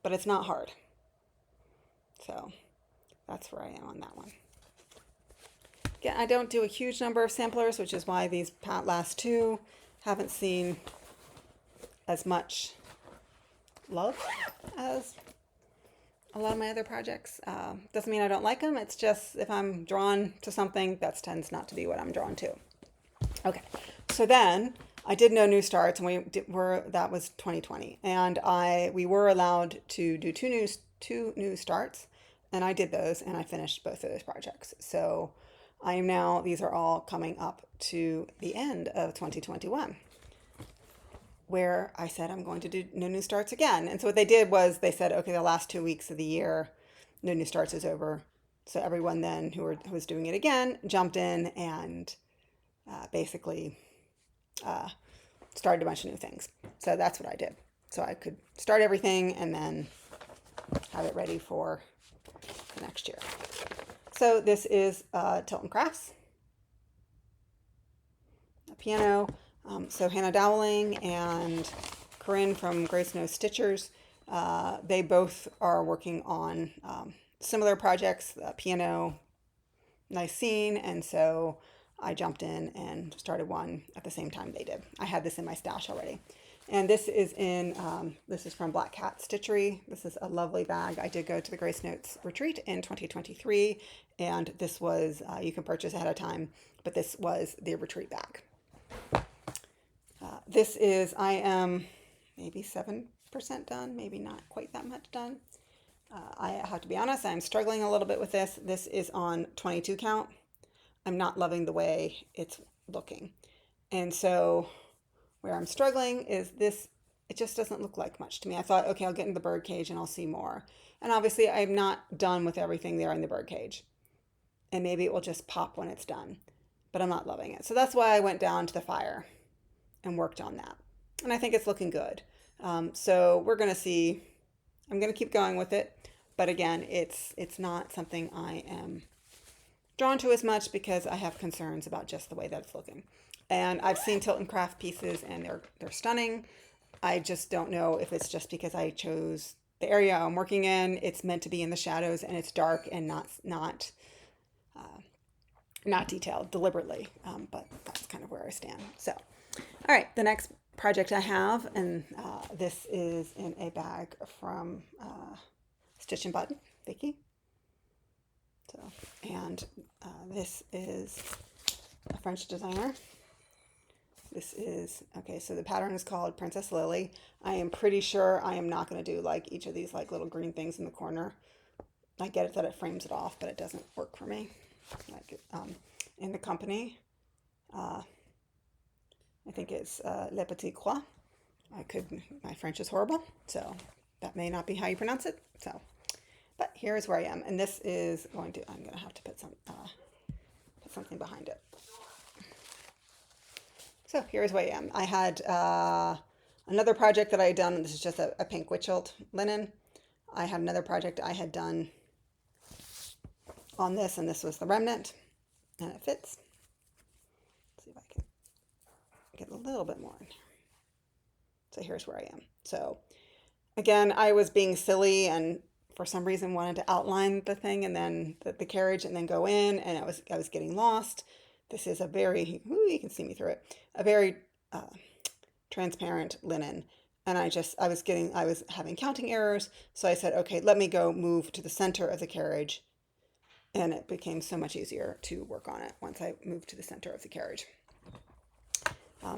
but it's not hard. So that's where I am on that one. Again, I don't do a huge number of samplers, which is why these last two haven't seen as much love as a lot of my other projects. Doesn't mean I don't like them. It's just if I'm drawn to something, that tends not to be what I'm drawn to. Okay, so then I did no new starts, and that was 2020, and we were allowed to do two new starts, and I did those, and I finished both of those projects. So I am now, these are all coming up to the end of 2021, where I said I'm going to do no new starts again. And so what they did was they said, okay, the last 2 weeks of the year, no new starts is over. So everyone then who was doing it again jumped in and basically started a bunch of new things. So that's what I did. So I could start everything and then have it ready for for next year. So this is Tilton Crafts, a piano. So Hannah Dowling and Corinne from Grace Knows Stitchers, they both are working on similar projects, piano, nice scene, and so I jumped in and started one at the same time they did. I had this in my stash already. And this is this is from Black Cat Stitchery. This is a lovely bag. I did go to the Grace Notes retreat in 2023, and this was, you can purchase ahead of time, but this was the retreat bag. This is, I am maybe 7% done, maybe not quite that much done. I have to be honest, I'm struggling a little bit with this. This is on 22 count. I'm not loving the way it's looking. And so where I'm struggling is this, it just doesn't look like much to me. I thought, okay, I'll get in the bird cage and I'll see more. And obviously I'm not done with everything there in the bird cage. And maybe it will just pop when it's done, but I'm not loving it. So that's why I went down to the fire and worked on that. And I think it's looking good. So we're going to see, I'm going to keep going with it. But again, it's not something I am drawn to as much because I have concerns about just the way that it's looking. And I've seen Tilton Craft pieces and they're stunning. I just don't know if it's just because I chose the area I'm working in. It's meant to be in the shadows and it's dark and not detailed deliberately. But that's kind of where I stand. So, all right, the next project I have, and this is in a bag from Stitch and Button, Vicky. So, and this is a French designer. This is, okay, so the pattern is called Princess Lily. I am pretty sure I am not going to do like each of these like little green things in the corner. I get it that it frames it off, but it doesn't work for me. Like in the company, I think it's Le Petit Croix. My French is horrible, so that may not be how you pronounce it. So, but here's where I am, and this is I'm going to have to put something behind it. So here's where I am. I had another project that I had done, and this is just a pink witch-hilt linen. I had another project I had done on this, and this was the remnant, and it fits. Let's see if I can get a little bit more in here. So here's where I am. So again, I was being silly and for some reason wanted to outline the thing and then the carriage and then go in, and I was getting lost. This is a very, you can see me through it, a very transparent linen. And I was having counting errors. So I said, okay, let me go move to the center of the carriage. And it became so much easier to work on it once I moved to the center of the carriage.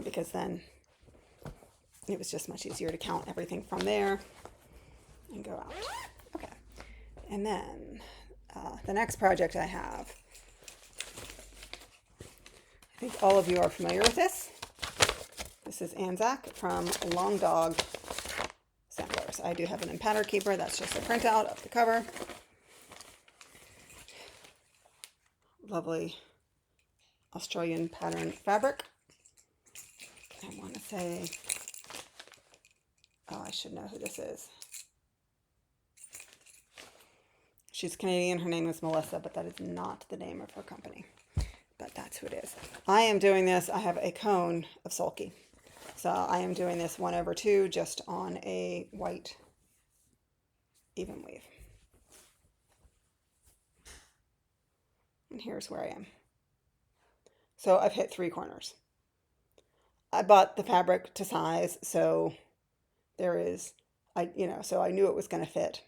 Because then it was just much easier to count everything from there and go out. Okay. And then the next project I have, I think all of you are familiar with this. This is Anzac from Long Dog Samplers. I do have an in pattern keeper. That's just a printout of the cover. Lovely Australian pattern fabric. I want to say, oh, I should know who this is. She's Canadian. Her name is Melissa, but that is not the name of her company. But that's who it is. I am doing this. I have a cone of sulky. So I am doing this 1/2 just on a white even weave. And here's where I am. So I've hit 3 corners. I bought the fabric to size, so there is, so I knew it was going to fit.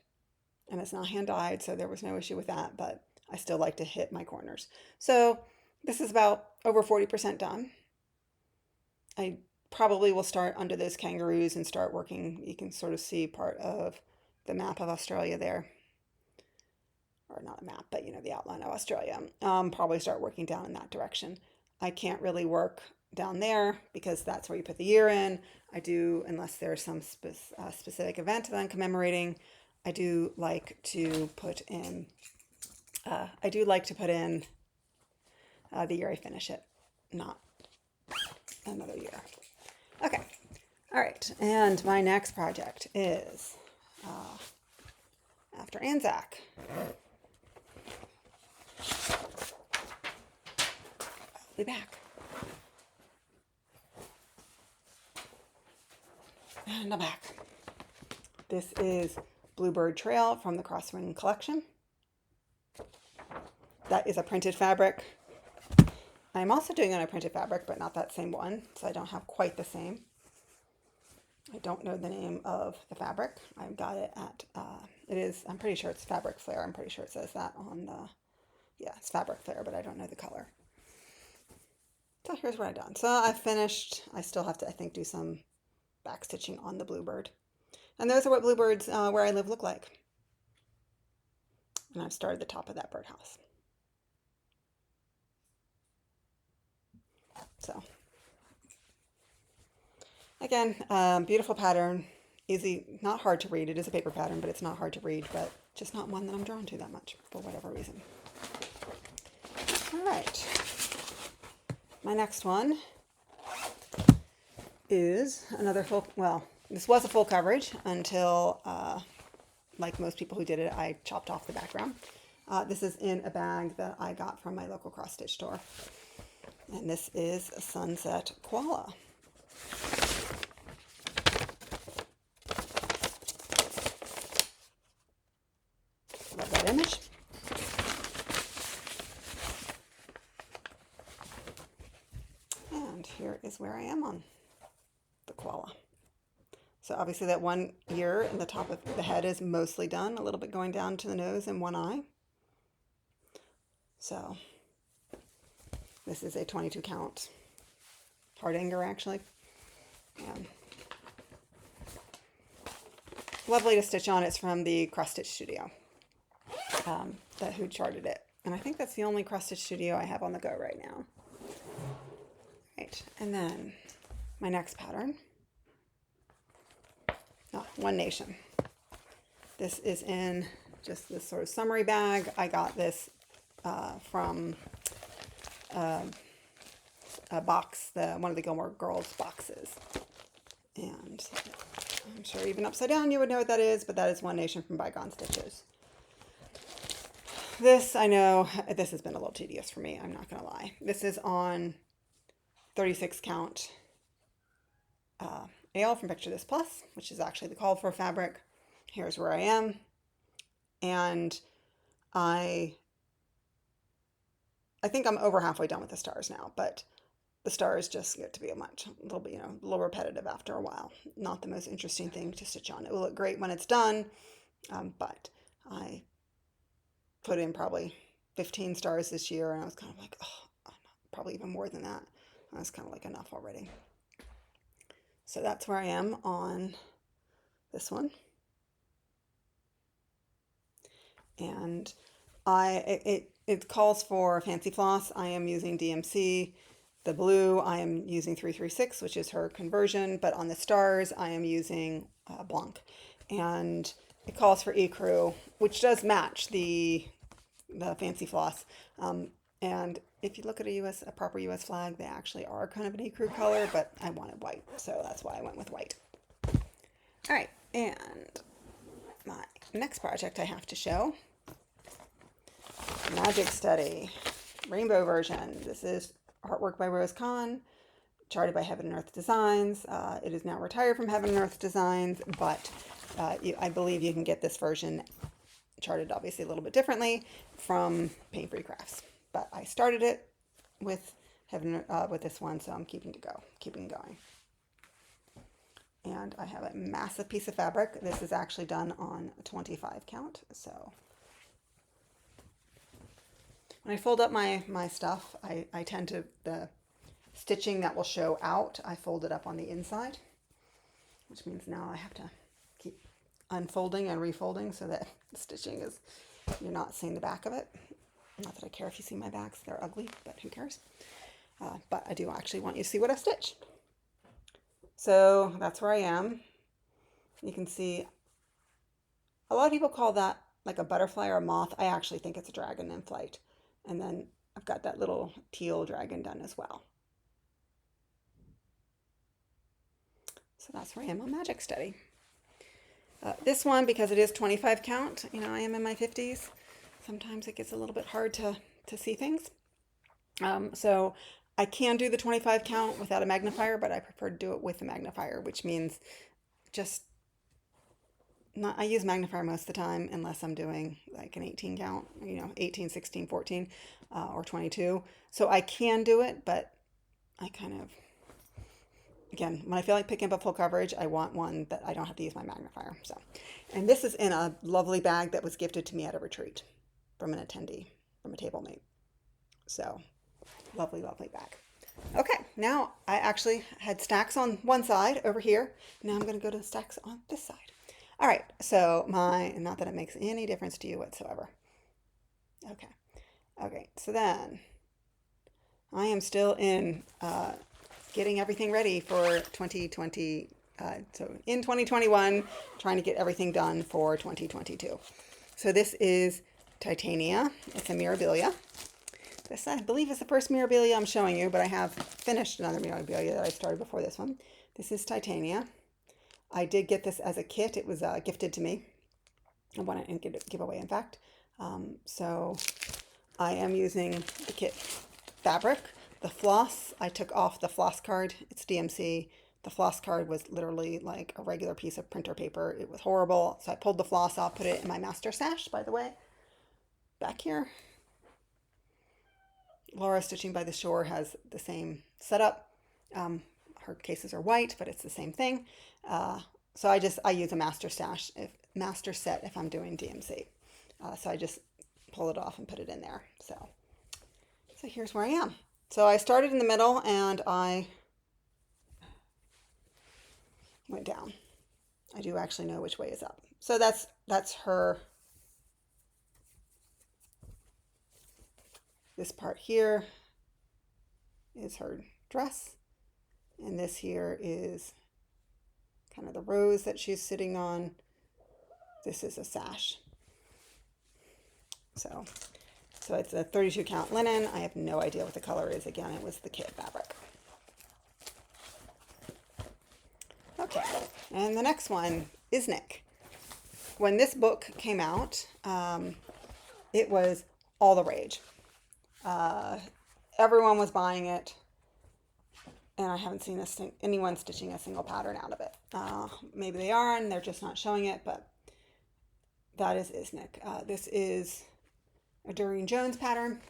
And it's not hand dyed, so there was no issue with that, but I still like to hit my corners. So this is about over 40% done. I probably will start under those kangaroos and start working. You can sort of see part of the map of Australia there. Or not a map, but the outline of Australia. Probably start working down in that direction. I can't really work down there because that's where you put the year in. I do, unless there's some specific event that I'm commemorating, I do like to put in, the year I finish it, not another year. Okay, all right, and my next project is, after Anzac, be back. And I'm back. This is Bluebird Trail from the Crosswind collection. That is a printed fabric. I'm also doing it on a printed fabric, but not that same one, so I don't have quite the same. I don't know the name of the fabric. I got it at, I'm pretty sure it's Fabric Flare. I'm pretty sure it says that on the, yeah, it's Fabric Flare, but I don't know the color. So here's what I've done. So I've finished. I still have to, I think, do some back stitching on the bluebird. And those are what bluebirds where I live look like. And I've started the top of that birdhouse. So again, beautiful pattern, easy, not hard to read. It is a paper pattern, but it's not hard to read, but just not one that I'm drawn to that much for whatever reason. All right. My next one is another full, well, this was a full coverage until, like most people who did it, I chopped off the background. This is in a bag that I got from my local cross stitch store. And this is a Sunset Koala. Love that image. And here is where I am on the koala. So obviously that one ear and the top of the head is mostly done, a little bit going down to the nose and one eye. So this is a 22 count hardanger actually. And lovely to stitch on. It's from the Cross Stitch Studio who charted it. And I think that's the only cross stitch studio I have on the go right now. Right, and then my next pattern, One Nation. This is in just this sort of summary bag. I got this from a box, one of the Gilmore Girls boxes. And I'm sure even upside down you would know what that is, but that is One Nation from Bygone Stitches. This, I know, this has been a little tedious for me, I'm not going to lie. This is on 36 count AL from Picture This Plus, which is actually the called for fabric. Here's where I am. And I think I'm over halfway done with the stars now, but the stars just get to be a little bit, a little repetitive after a while. Not the most interesting thing to stitch on. It will look great when it's done, but I put in probably 15 stars this year, and I was kind of like, oh, probably even more than that. I was kind of like, enough already. So that's where I am on this one. And it calls for fancy floss. I am using DMC. The blue, I am using 336, which is her conversion, but on the stars, I am using Blanc. And it calls for ecru, which does match the fancy floss. And if you look at a proper US flag, they actually are kind of an ecru color, but I wanted white, so that's why I went with white. All right, and my next project I have to show, Magic Study, rainbow version. This is artwork by Rose Kahn, charted by Heaven and Earth Designs. It is now retired from Heaven and Earth Designs, but I believe you can get this version charted obviously a little bit differently from Paint Free Crafts. But I started it with with this one, so I'm keeping going. And I have a massive piece of fabric. This is actually done on a 25 count. So when I fold up my stuff, I tend to, the stitching that will show out, I fold it up on the inside, which means now I have to keep unfolding and refolding so that the stitching is, you're not seeing the back of it. Not that I care if you see my backs, they're ugly, but who cares? But I do actually want you to see what I've stitched. So that's where I am. You can see a lot of people call that like a butterfly or a moth. I actually think it's a dragon in flight. And then I've got that little teal dragon done as well. So that's where I am on Magic Study. This one, because it is 25 count, I am in my 50s. Sometimes it gets a little bit hard to see things. So I can do the 25 count without a magnifier, but I prefer to do it with a magnifier, which means just not, I use magnifier most of the time unless I'm doing like an 18 count, 18, 16, 14, or 22. So I can do it, but I kind of, again, when I feel like picking up a full coverage, I want one that I don't have to use my magnifier. So, and this is in a lovely bag that was gifted to me at a retreat from an attendee, from a table mate. So, lovely, lovely bag. Okay, now I actually had stacks on one side over here. Now I'm going to go to the stacks on this side. All right, so not that it makes any difference to you whatsoever. Okay, okay, so then I am still in getting everything ready for 2020. So in 2021, trying to get everything done for 2022. So this is Titania. It's a Mirabilia. This, I believe, is the first Mirabilia I'm showing you, but I have finished another Mirabilia that I started before this one. This is Titania. I did get this as a kit. It was gifted to me. I want to give away, in fact. So I am using the kit fabric. The floss, I took off the floss card. It's DMC. The floss card was literally like a regular piece of printer paper. It was horrible. So I pulled the floss off, put it in my master stash, by the way. Back here. Laura Stitching by the Shore has the same setup. Her cases are white, but it's the same thing. So I use a master set if I'm doing DMC. So I just pull it off and put it in there. So here's where I am. So I started in the middle and I went down. I do actually know which way is up. So that's her. This part here is her dress, and this here is kind of the rose that she's sitting on. This is a sash. So it's a 32 count linen. I have no idea what the color is. Again, it was the kit fabric. Okay, and the next one is Nick. When this book came out, it was all the rage. Everyone was buying it, and I haven't seen anyone stitching a single pattern out of it. Maybe they are, and they're just not showing it, but that is Isnik. This is a Doreen Jones pattern.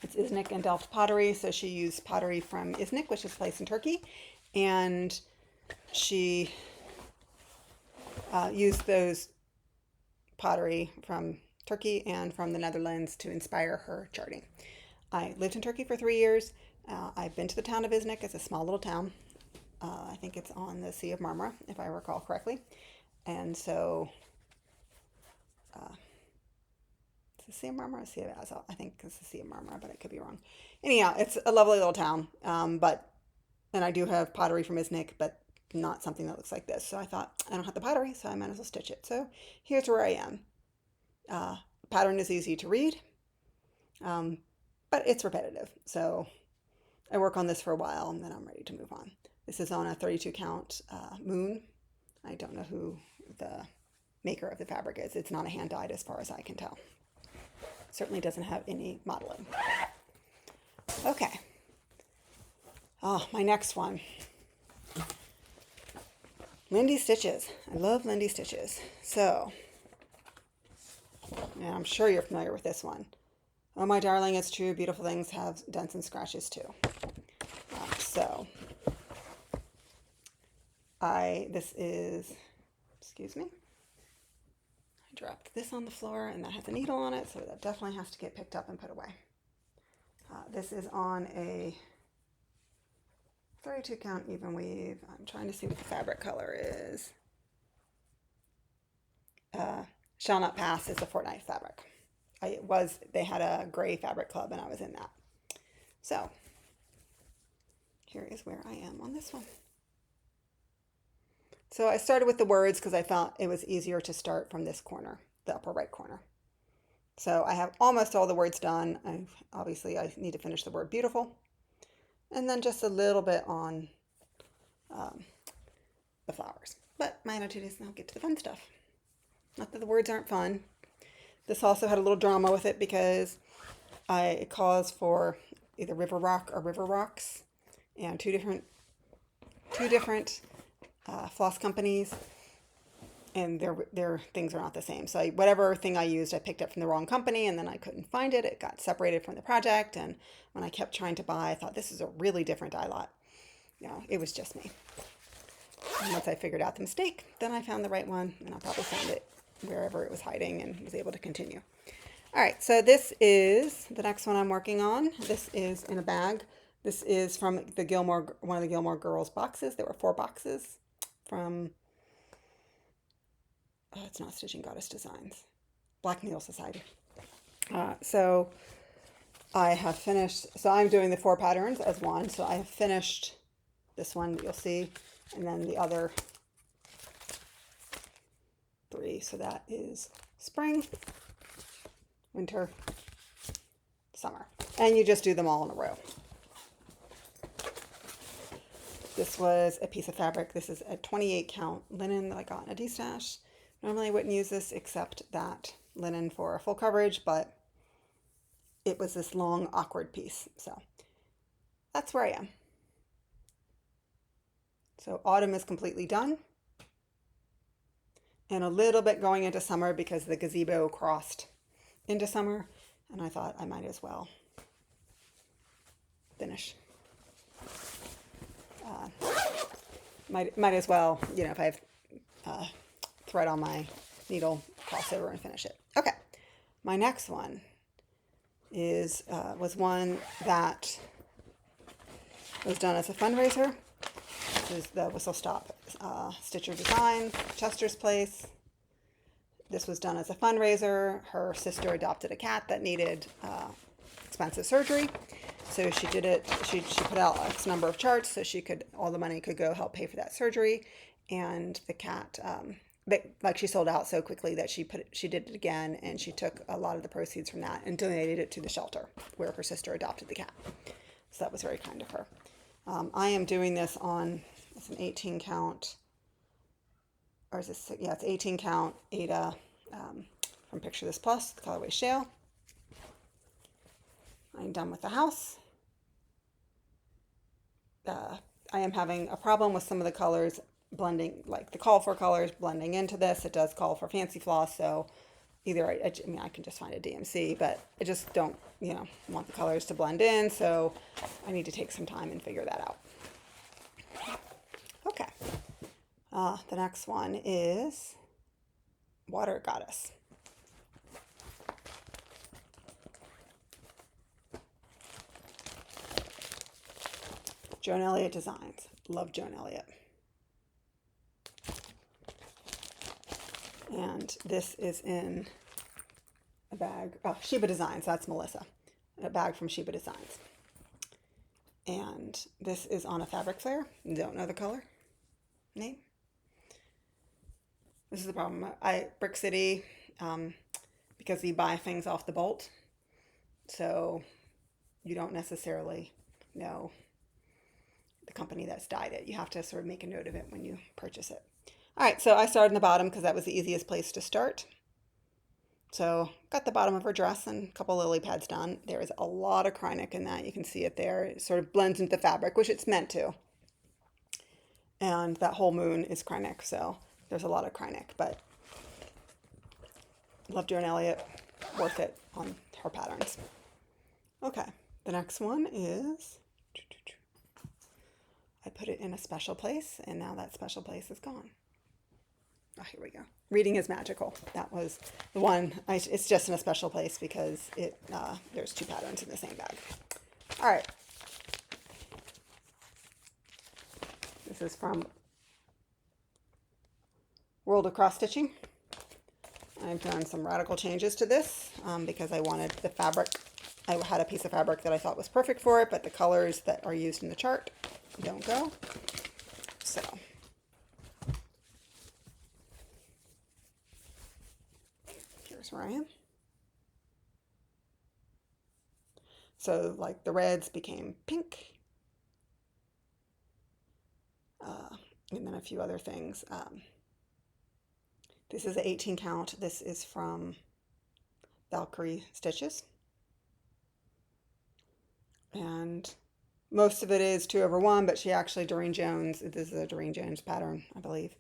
It's Isnik and Delft pottery, so she used pottery from Isnik, which is placed in Turkey, and she used those pottery from Turkey and from the Netherlands to inspire her charting. I lived in Turkey for 3 years. I've been to the town of Iznik. It's a small little town. I think it's on the Sea of Marmara, if I recall correctly. And so, it's the Sea of Marmara, Sea of Azov. I think it's the Sea of Marmara, but I could be wrong. Anyhow, it's a lovely little town. And I do have pottery from Iznik, but not something that looks like this. So I thought, I don't have the pottery, so I might as well stitch it. So here's where I am. Pattern is easy to read, but it's repetitive. So I work on this for a while and then I'm ready to move on. This is on a 32 count moon. I don't know who the maker of the fabric is. It's not a hand dyed as far as I can tell. Certainly doesn't have any modeling. Okay. Oh, my next one. Lindy Stitches. I love Lindy Stitches. So, yeah, I'm sure you're familiar with this one. Oh, my darling, it's true. Beautiful things have dents and scratches too. This is, excuse me. I dropped this on the floor and that has a needle on it, so that definitely has to get picked up and put away. This is on a 32 count even weave. I'm trying to see what the fabric color is. Shall Not Pass is the Fortnite fabric. They had a gray fabric club and I was in that. So here is where I am on this one. So I started with the words because I thought it was easier to start from this corner, the upper right corner. So I have almost all the words done. Obviously I need to finish the word beautiful. And then just a little bit on the flowers. But my attitude is now get to the fun stuff. Not that the words aren't fun. This also had a little drama with it because it calls for either River Rock or River Rocks, and two different floss companies, and their things are not the same. So whatever thing I used, I picked up from the wrong company, and then I couldn't find it. It got separated from the project, and when I kept trying to buy, I thought this is a really different dye lot. No, it was just me. And once I figured out the mistake, then I found the right one, and I probably found it wherever it was hiding and was able to continue. All right, so this is the next one I'm working on. This is in a bag. This is from one of the Gilmore Girls boxes. There were 4 boxes from, it's not Stitching Goddess Designs, Black Needle Society. So I have finished, so I'm doing the 4 patterns as one. So I have finished this one that you'll see, and then the other 3. So that is spring, winter, summer. And you just do them all in a row. This was a piece of fabric. This is a 28 count linen that I got in a D-stash. Normally I wouldn't use this except that linen for full coverage, but it was this long, awkward piece. So that's where I am. So autumn is completely done. And a little bit going into summer because the gazebo crossed into summer, and I thought I might as well finish. Might as well, you know, if I have thread on my needle, cross over and finish it. Okay, my next one was one that was done as a fundraiser. This is the Whistle Stop Stitcher Designs, Chester's Place. This was done as a fundraiser. Her sister adopted a cat that needed expensive surgery. So she did it, she put out X number of charts so all the money could go help pay for that surgery. And the cat, she sold out so quickly that she did it again, and she took a lot of the proceeds from that and donated it to the shelter where her sister adopted the cat. So that was very kind of her. I am doing this on, it's an 18 count, or is this, yeah, it's 18 count Ada from Picture This Plus, the colorway Shale. I'm done with the house. I am having a problem with some of the colors blending, like the call for colors blending into this. It does call for fancy floss, so either I mean, I can just find a DMC, but I just don't, you know, want the colors to blend in, so I need to take some time and figure that out. Okay. The next one is Water Goddess. Joan Elliott Designs. Love Joan Elliott. And this is in a bag. Oh, Sheba Designs. That's Melissa. A bag from Sheba Designs. And this is on a fabric flare. Don't know the color name. This is the problem. Brick City, because you buy things off the bolt, so you don't necessarily know the company that's dyed it. You have to sort of make a note of it when you purchase it. All right, so I started in the bottom because that was the easiest place to start. So got the bottom of her dress and a couple lily pads done. There is a lot of Krynic in that. You can see it there. It sort of blends into the fabric, which it's meant to. And that whole moon is Krynic, so there's a lot of Krynic, but love Joan Elliott, worth it on her patterns. Okay, the next one is, I put it in a special place, and now that special place is gone. Oh, here we go. Reading is magical. That was the one. It's just in a special place because there's 2 patterns in the same bag. All right. This is from World of Cross Stitching. I've done some radical changes to this because I wanted the fabric. I had a piece of fabric that I thought was perfect for it, but the colors that are used in the chart don't go. So here's where I am. So like the reds became pink. And then a few other things. This is an 18 count. This is from Valkyrie Stitches. And most of it is 2/1, but she actually, Doreen Jones, this is a Doreen Jones pattern, I believe,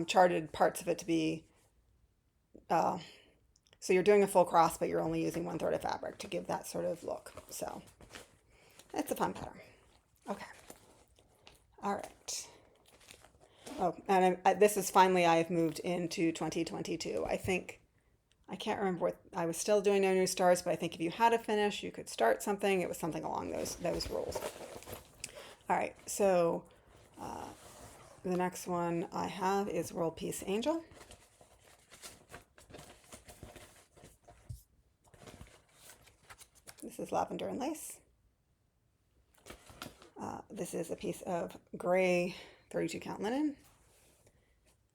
charted parts of it to be, uh, so you're doing a full cross, but you're only using 1/3 of fabric to give that sort of look. So it's a fun pattern. Okay. All right. Oh, and this is finally, I've moved into 2022. I think, I can't remember what, I was still doing No New Stars, but I think if you had a finish, you could start something. It was something along those rules. All right, so the next one I have is World Peace Angel. This is lavender and lace. This is a piece of gray 32 count linen,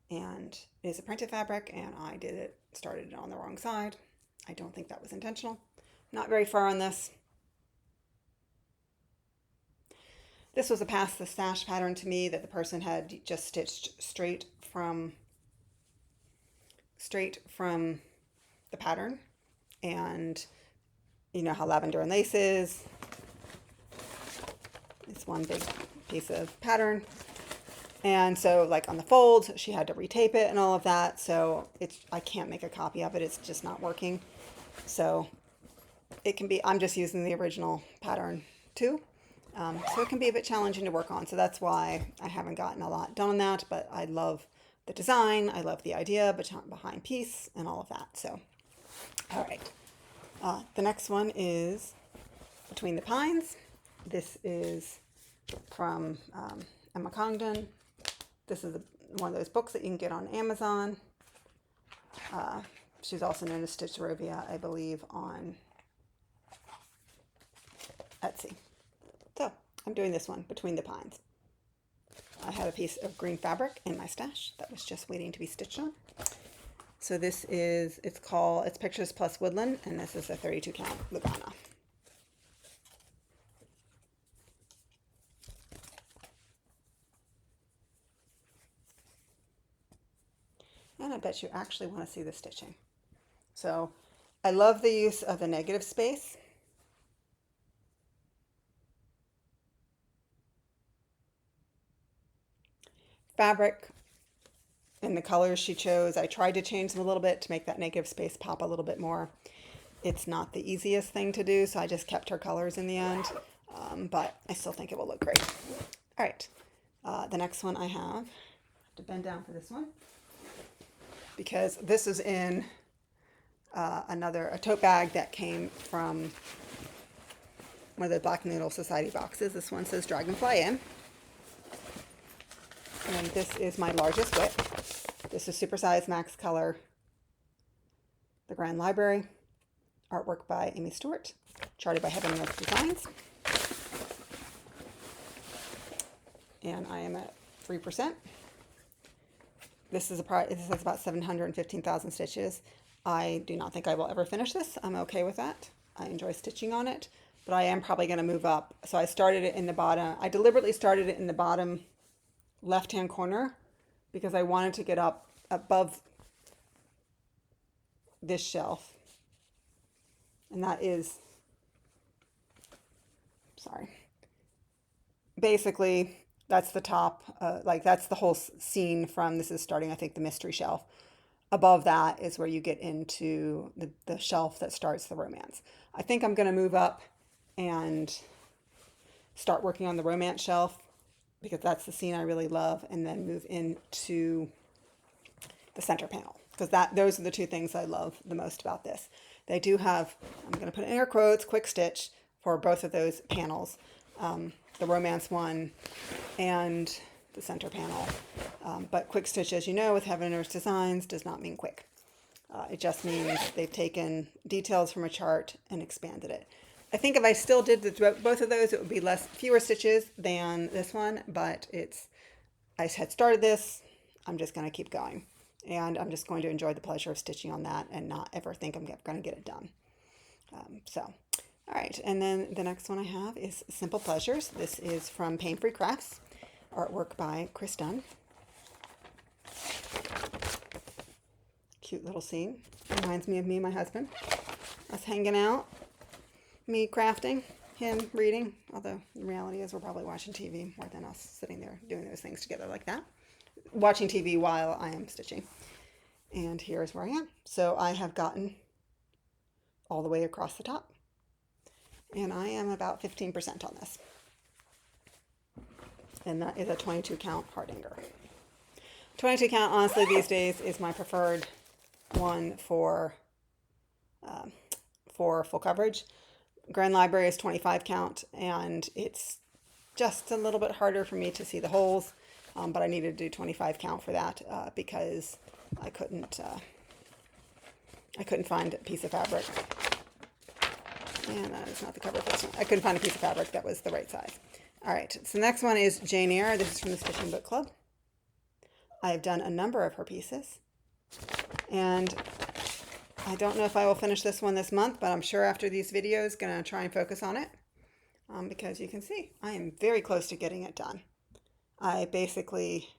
and it is a printed fabric, and I started it on the wrong side. I don't think that was intentional. Not very far on this. This was a pass the stash pattern to me that the person had just stitched straight from the pattern. And you know how lavender and lace is. It's one big piece of pattern. And so like on the folds, she had to retape it and all of that. So I can't make a copy of it. It's just not working. So it can be, I'm just using the original pattern too. So it can be a bit challenging to work on. So that's why I haven't gotten a lot done on that, but I love the design. I love the idea behind peace and all of that. So, all right. The next one is Between the Pines. This is from Emma Congdon. This is one of those books that you can get on Amazon. She's also known as Stitcherovia, I believe, on Etsy. So I'm doing this one, Between the Pines. I have a piece of green fabric in my stash that was just waiting to be stitched on. So this is, it's Pictures Plus Woodland, and this is a 32 count Lugana. And I bet you actually want to see the stitching. So I love the use of the negative space. Fabric and the colors she chose, I tried to change them a little bit to make that negative space pop a little bit more. It's not the easiest thing to do, so I just kept her colors in the end, but I still think it will look great. All right, the next one I have to bend down for this one, because this is in a tote bag that came from one of the Black Noodle Society boxes. This one says Dragonfly in. And this is my largest WIP. This is Supersize Max Color, The Grand Library. Artwork by Amy Stewart. Charted by Heaven North Designs. And I am at 3%. This has about 715,000 stitches. I do not think I will ever finish this. I'm okay with that. I enjoy stitching on it, but I am probably going to move up. So I started it in the bottom. I deliberately started it in the bottom left-hand corner because I wanted to get up above this shelf. And that is, sorry, basically that's the top, like that's the whole scene from, this is starting, I think, the mystery shelf. Above that is where you get into the shelf that starts the romance. I think I'm going to move up and start working on the romance shelf because that's the scene I really love, and then move into the center panel because those are the two things I love the most about this. They do have, I'm going to put in air quotes, quick stitch for both of those panels, the romance one and the center panel. But quick stitch, as you know, with Heaven and Earth Designs does not mean quick. It just means they've taken details from a chart and expanded it. I think if I still did both of those, it would be fewer stitches than this one, but I had started this, I'm just going to keep going. And I'm just going to enjoy the pleasure of stitching on that and not ever think I'm going to get it done. All right, and then the next one I have is Simple Pleasures. This is from Pain Free Crafts, artwork by Chris Dunn. Cute little scene. Reminds me of me and my husband. Us hanging out, me crafting, him reading, although the reality is we're probably watching TV more than us sitting there doing those things together like that. Watching TV while I am stitching. And here's where I am. So I have gotten all the way across the top. And I am about 15% on this. And that is a 22 count Hardanger. 22 count, honestly, these days is my preferred one for full coverage. Grand Library is 25 count, and it's just a little bit harder for me to see the holes, but I needed to do 25 count for that because I couldn't find a piece of fabric. And that is not the cover for this one. I couldn't find a piece of fabric that was the right size. All right, so the next one is Jane Eyre. This is from the Stitching Book Club. I have done a number of her pieces, and I don't know if I will finish this one this month, but I'm sure after these videos, going to try and focus on it because you can see I am very close to getting it done. I basically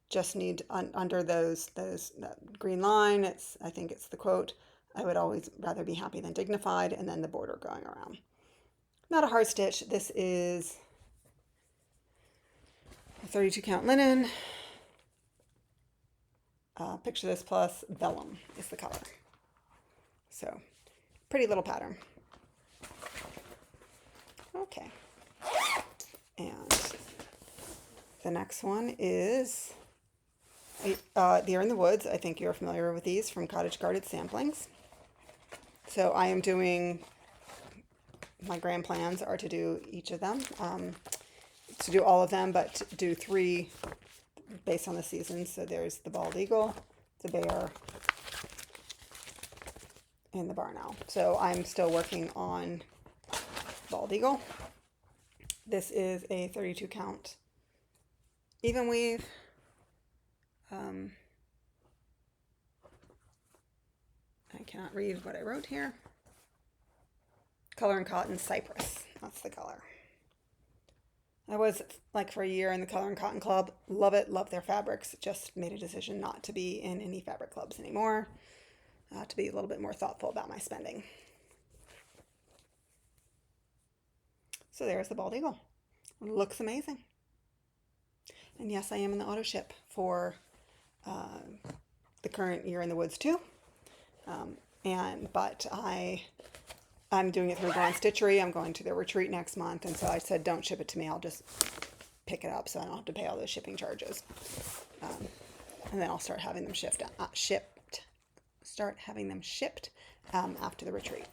just need under that green line. I think it's the quote, I would always rather be happy than dignified, and then the border going around. Not a hard stitch. This is a 32 count linen. Picture this plus vellum is the color. So, pretty little pattern. Okay. And the next one is Deer in the Woods. I think you're familiar with these from Cottage Guarded Samplings. So I am doing, my grand plans are to do each of them, to do all of them, but to do 3 based on the seasons. So there's the bald eagle, the bear, and the barn owl. So I'm still working on bald eagle. This is a 32 count even weave. I cannot read what I wrote here. Color and Cotton Cypress. That's the color. I was like for a year in the Color and Cotton Club. Love it. Love their fabrics. Just made a decision not to be in any fabric clubs anymore. To be a little bit more thoughtful about my spending. So there's the bald eagle. Looks amazing. And yes, I am in the auto ship for the current Year in the Woods too. But I'm doing it through Grand Stitchery. I'm going to their retreat next month, and so I said, don't ship it to me. I'll just pick it up, so I don't have to pay all those shipping charges. And then I'll start having them shipped after the retreat.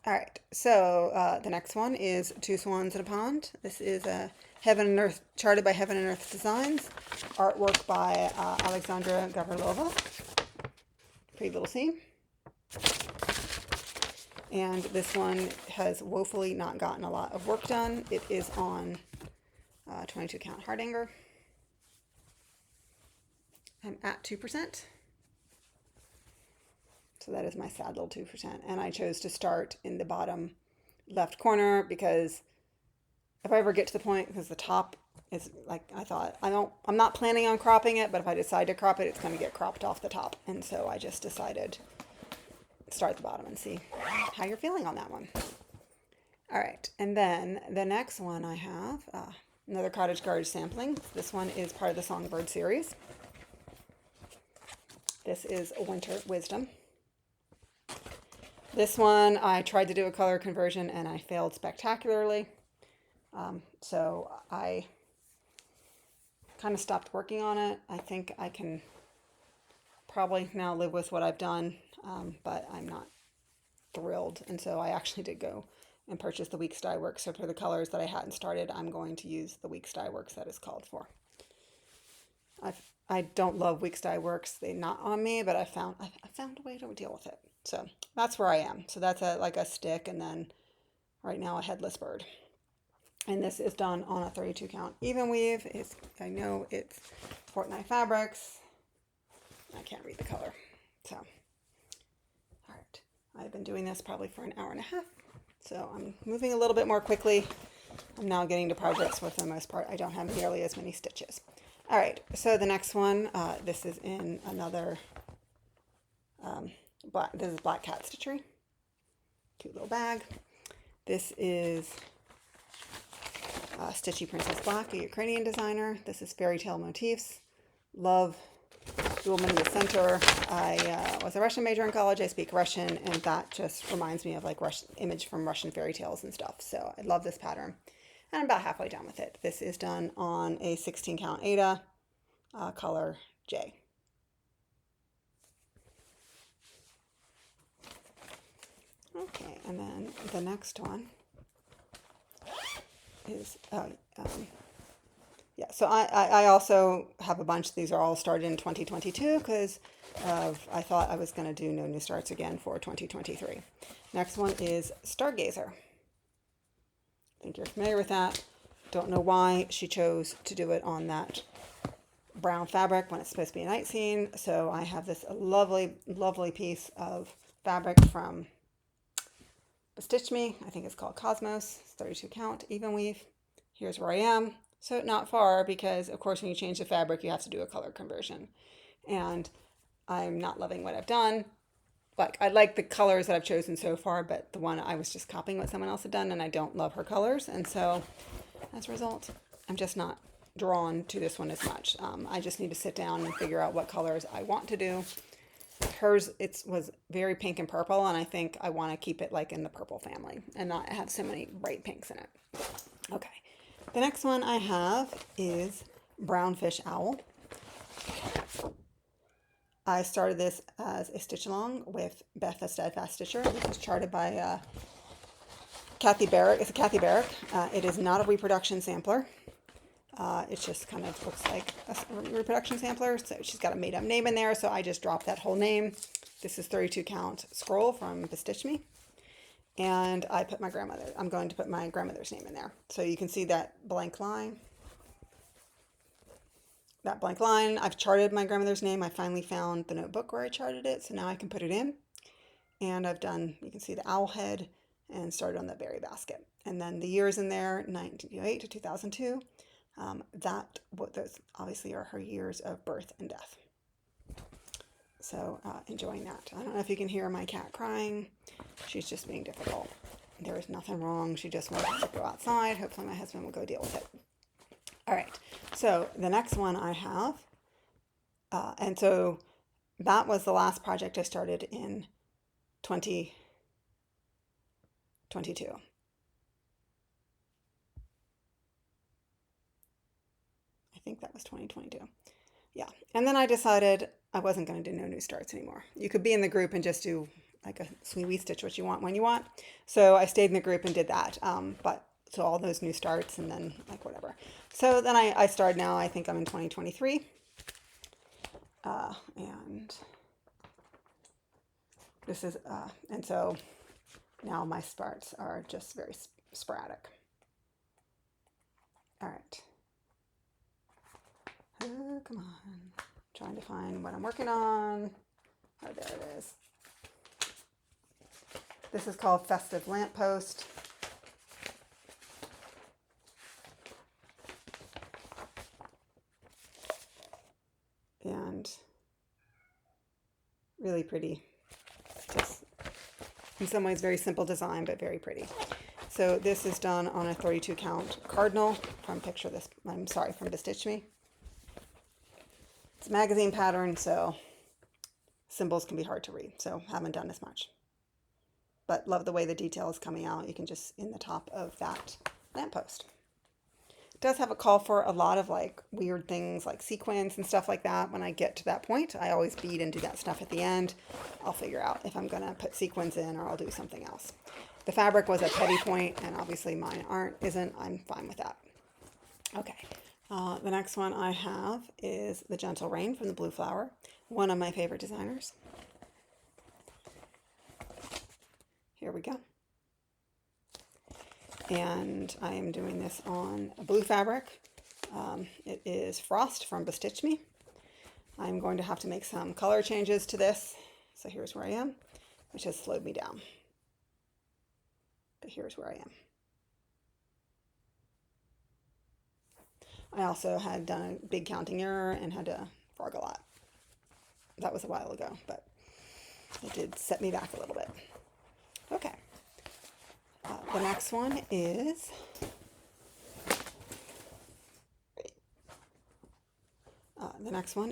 All right, so the next one is Two Swans in a Pond. This is a Heaven and Earth, charted by Heaven and Earth Designs, artwork by Alexandra Gavrilova. Pretty little seam. And this one has woefully not gotten a lot of work done. It is on 22 count Hardanger. I'm at 2%. So that is my sad little 2%. And I chose to start in the bottom left corner because if I ever get to the point, because the top is like, I thought, I'm not planning on cropping it, but if I decide to crop it, it's going to get cropped off the top. And so I just decided start at the bottom and see how you're feeling on that one. All right, and then the next one I have, another Cottage Guarded sampling. This one is part of the Songbird series. This is a Winter Wisdom. This one I tried to do a color conversion and I failed spectacularly. So I kind of stopped working on it. I think I can probably now live with what I've done. But I'm not thrilled, and so I actually did go and purchase the Weeks Dye Works. So for the colors that I hadn't started, I'm going to use the Weeks Dye Works that is called for. I don't love Weeks Dye Works; they're not on me, but I found a way to deal with it. So that's where I am. So that's like a stick, and then right now a headless bird. And this is done on a 32 count even weave. I know it's Fortnite Fabrics. I can't read the color, so. I've been doing this probably for an hour and a half, so I'm moving a little bit more quickly. I'm now getting to progress for the most part. I don't have nearly as many stitches. All right, so the next one, this is in another, this is Black Cat Stitchery. Cute little bag. This is Stitchy Princess Black, a Ukrainian designer. This is fairy tale motifs. Love the woman in the center. I was a Russian major in college. I speak Russian, and that just reminds me of like Russian image from Russian fairy tales and stuff. So I love this pattern, and I'm about halfway done with it. This is done on a 16 count Aida, color J. Okay, and then the next one is, yeah, so I also have a bunch. These are all started in 2022 because I thought I was going to do no new starts again for 2023. Next one is Stargazer. I think you're familiar with that. Don't know why she chose to do it on that brown fabric when it's supposed to be a night scene. So I have this lovely, lovely piece of fabric from Stitch Me. I think it's called Cosmos. It's 32 count, even weave. Here's where I am. So not far, because of course when you change the fabric you have to do a color conversion. And I'm not loving what I've done. Like, I like the colors that I've chosen so far, but the one I was just copying what someone else had done, and I don't love her colors. And so as a result, I'm just not drawn to this one as much. I just need to sit down and figure out what colors I want to do. Hers, it was very pink and purple, and I think I want to keep it like in the purple family and not have so many bright pinks in it. Okay, the next one I have is Brownfish Owl. I started this as a stitch along with Beth the Steadfast Stitcher. This is charted by Kathy Barrick. It's a Kathy Barrick. It is not a reproduction sampler. It just kind of looks like a reproduction sampler. So she's got a made up name in there. So I just dropped that whole name. This is 32 count scroll from Bestitch Me. And I put my grandmother, I'm going to put my grandmother's name in there. So you can see that blank line. That blank line, I've charted my grandmother's name. I finally found the notebook where I charted it. So now I can put it in. And I've done, you can see the owl head and started on the berry basket. And then the years in there, 1908 to 2002. Those obviously are her years of birth and death. So enjoying that. I don't know if you can hear my cat crying. She's just being difficult. There is nothing wrong. She just wants to go outside. Hopefully my husband will go deal with it. All right. So the next one I have, and so that was the last project I started in 2022. I think that was 2022. Yeah. And then I decided I wasn't going to do no new starts anymore. You could be in the group and just do like a sweet stitch what you want when you want. So I stayed in the group and did that. So all those new starts and then like whatever. So then I started now. I think I'm in 2023. And this is, and so now my starts are just very sporadic. All right. Oh, come on. Trying to find what I'm working on. Oh, there it is. This is called Festive Lamppost. And really pretty. Just in some ways very simple design, but very pretty. So this is done on a 32 count cardinal from from Bestitch Me. It's a magazine pattern, so symbols can be hard to read, so haven't done as much. But love the way the detail is coming out. You can just in the top of that lamppost. It does have a call for a lot of like weird things like sequins and stuff like that. When I get to that point, I always bead and do that stuff at the end. I'll figure out if I'm gonna put sequins in or I'll do something else. The fabric was a petty point, and obviously mine isn't. I'm fine with that. Okay. The next one I have is The Gentle Rain from the Blue Flower, one of my favorite designers. Here we go. And I am doing this on a blue fabric. It is Frost from Bestitch Me. I'm going to have to make some color changes to this. So here's where I am, which has slowed me down. But here's where I am. I also had done a big counting error and had to frog a lot. That was a while ago, but it did set me back a little bit. Okay. The next one is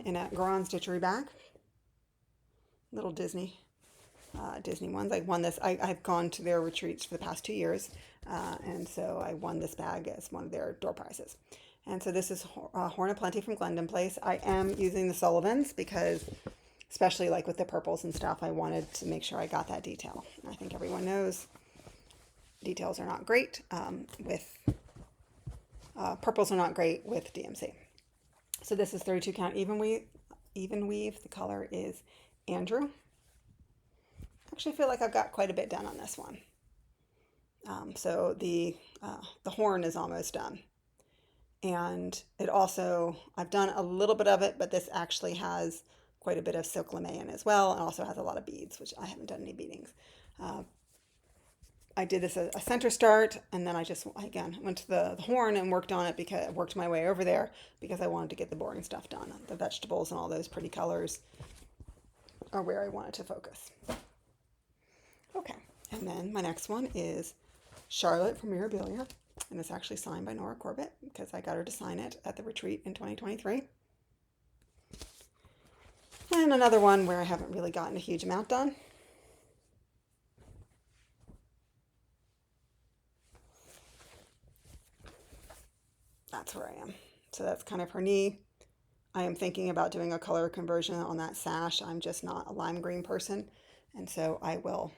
in a Goran Stitchery bag. Little Disney ones. I won this. I've gone to their retreats for the past 2 years, and so I won this bag as one of their door prizes. And so this is Horn of Plenty from Glendon Place. I am using the Sullivans because, especially like with the purples and stuff, I wanted to make sure I got that detail. I think everyone knows details are not great with purples are not great with DMC. So this is 32 count even weave. The color is Andrew. Actually feel like I've got quite a bit done on this one. So the horn is almost done. And it also, I've done a little bit of it, but this actually has quite a bit of silk lame in as well, and also has a lot of beads, which I haven't done any beadings. I did this a center start, and then I just, again, went to the horn and worked on it because I worked my way over there because I wanted to get the boring stuff done. The vegetables and all those pretty colors are where I wanted to focus. Okay, and then my next one is Charlotte from Mirabilia, and it's actually signed by Nora Corbett because I got her to sign it at the retreat in 2023. And another one where I haven't really gotten a huge amount done. That's where I am. So that's kind of her knee. I am thinking about doing a color conversion on that sash. I'm just not a lime green person, and so I will,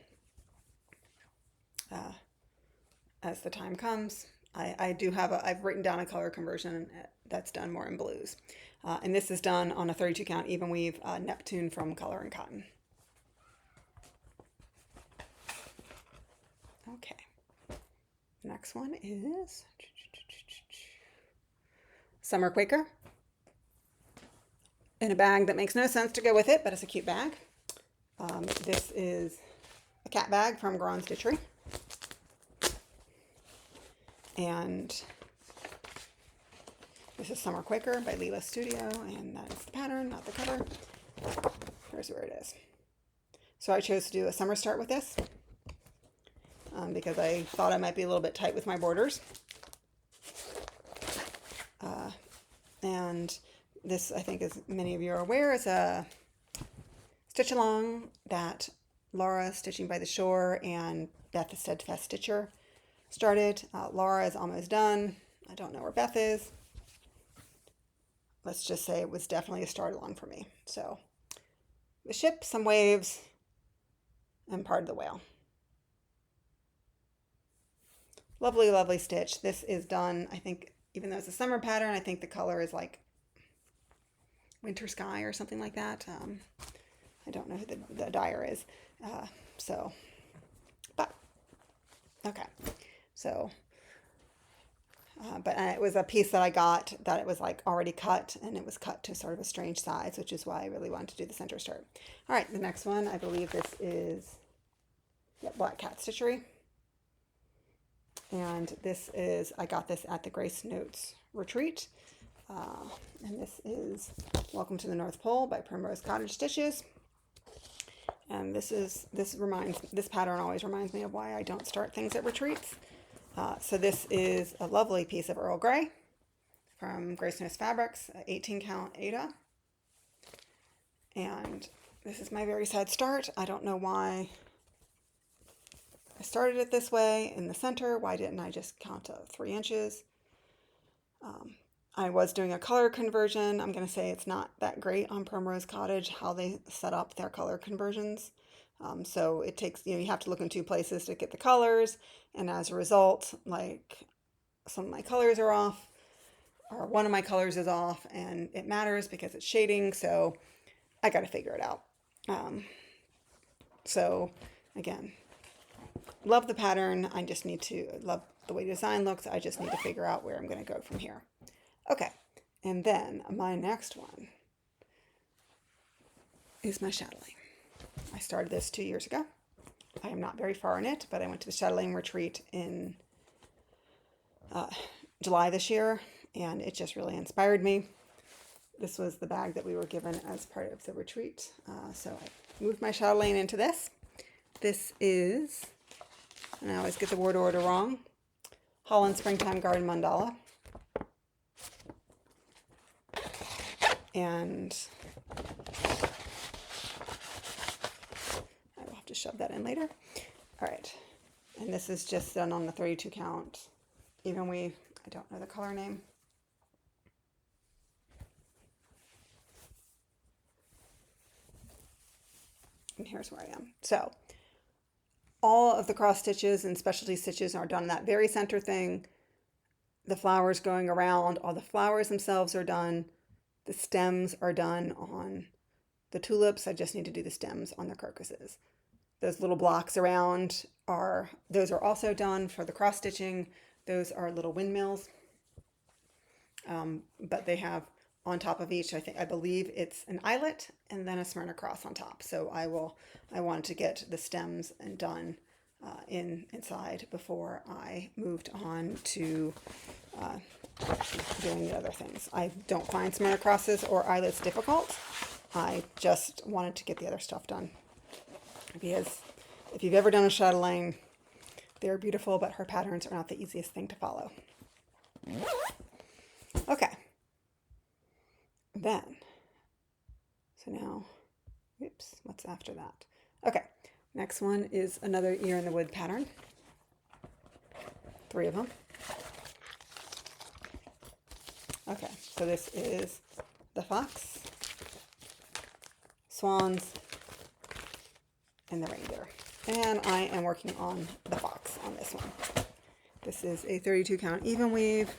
as the time comes. I do have I've written down a color conversion that's done more in blues. And this is done on a 32 count even weave Neptune from Color and Cotton. Okay. Next one is Summer Quaker. In a bag that makes no sense to go with it, but it's a cute bag. This is a cat bag from Goran Stitchery. And this is Summer Quaker by Leela Studio, and that is the pattern, not the cover. Here's where it is. So I chose to do a summer start with this because I thought I might be a little bit tight with my borders. And this, I think, as many of you are aware, is a stitch along that Laura, Stitching by the Shore, and Beth, the Steadfast Stitcher, started. Laura is almost done. I don't know where Beth is. Let's just say it was definitely a start along for me. So the ship, some waves, and part of the whale. Lovely, lovely stitch. This is done, I think, even though it's a summer pattern, I think the color is like Winter Sky or something like that. I don't know who the dyer is. But, okay. So, but it was a piece that I got that it was like already cut, and it was cut to sort of a strange size, which is why I really wanted to do the center start. All right, the next one, I believe this is Black Cat Stitchery. And this is, I got this at the Grace Notes retreat. And this is Welcome to the North Pole by Primrose Cottage Stitches. And this pattern always reminds me of why I don't start things at retreats. So this is a lovely piece of Earl Grey from Grace Notes Fabrics, 18 count Ada. And this is my very sad start. I don't know why I started it this way in the center. Why didn't I just count to 3 inches? I was doing a color conversion. I'm going to say it's not that great on Primrose Cottage how they set up their color conversions. So it takes, you have to look in 2 places to get the colors. And as a result, like some of my colors are off, or one of my colors is off, and it matters because it's shading. So I got to figure it out. So again, love the pattern. I just need to love the way the design looks. I just need to figure out where I'm going to go from here. Okay, and then my next one is my chatelaine. I started this 2 years ago. I am not very far in it, but I went to the chatelaine retreat in July this year, and it just really inspired me. This was the bag that we were given as part of the retreat. So I moved my chatelaine into this. This is and I always get the word order wrong. Holland Springtime Garden Mandala. And I will have to shove that in later. All right, and this is just done on the 32 count even weave. I don't know the color name. And here's where I am. So all of the cross stitches and specialty stitches are done in that very center thing. The flowers going around, all the flowers themselves are done. The stems are done on the tulips. I just need to do the stems on the crocuses. Those little blocks around those are also done for the cross stitching. Those are little windmills. But they have on top of each, I believe it's an eyelet and then a Smyrna cross on top. So I wanted to get the stems and done inside before I moved on to doing the other things. I don't find Smyrna crosses or eyelets difficult. I just wanted to get the other stuff done. Because if you've ever done a chatelaine, they're beautiful, but her patterns are not the easiest thing to follow. Okay. Then, so now, oops, what's after that? Okay, next one is another Year in the Wood pattern. 3 of them. Okay, so this is the fox, swans, and the reindeer. And I am working on the fox on this one. This is a 32 count even weave.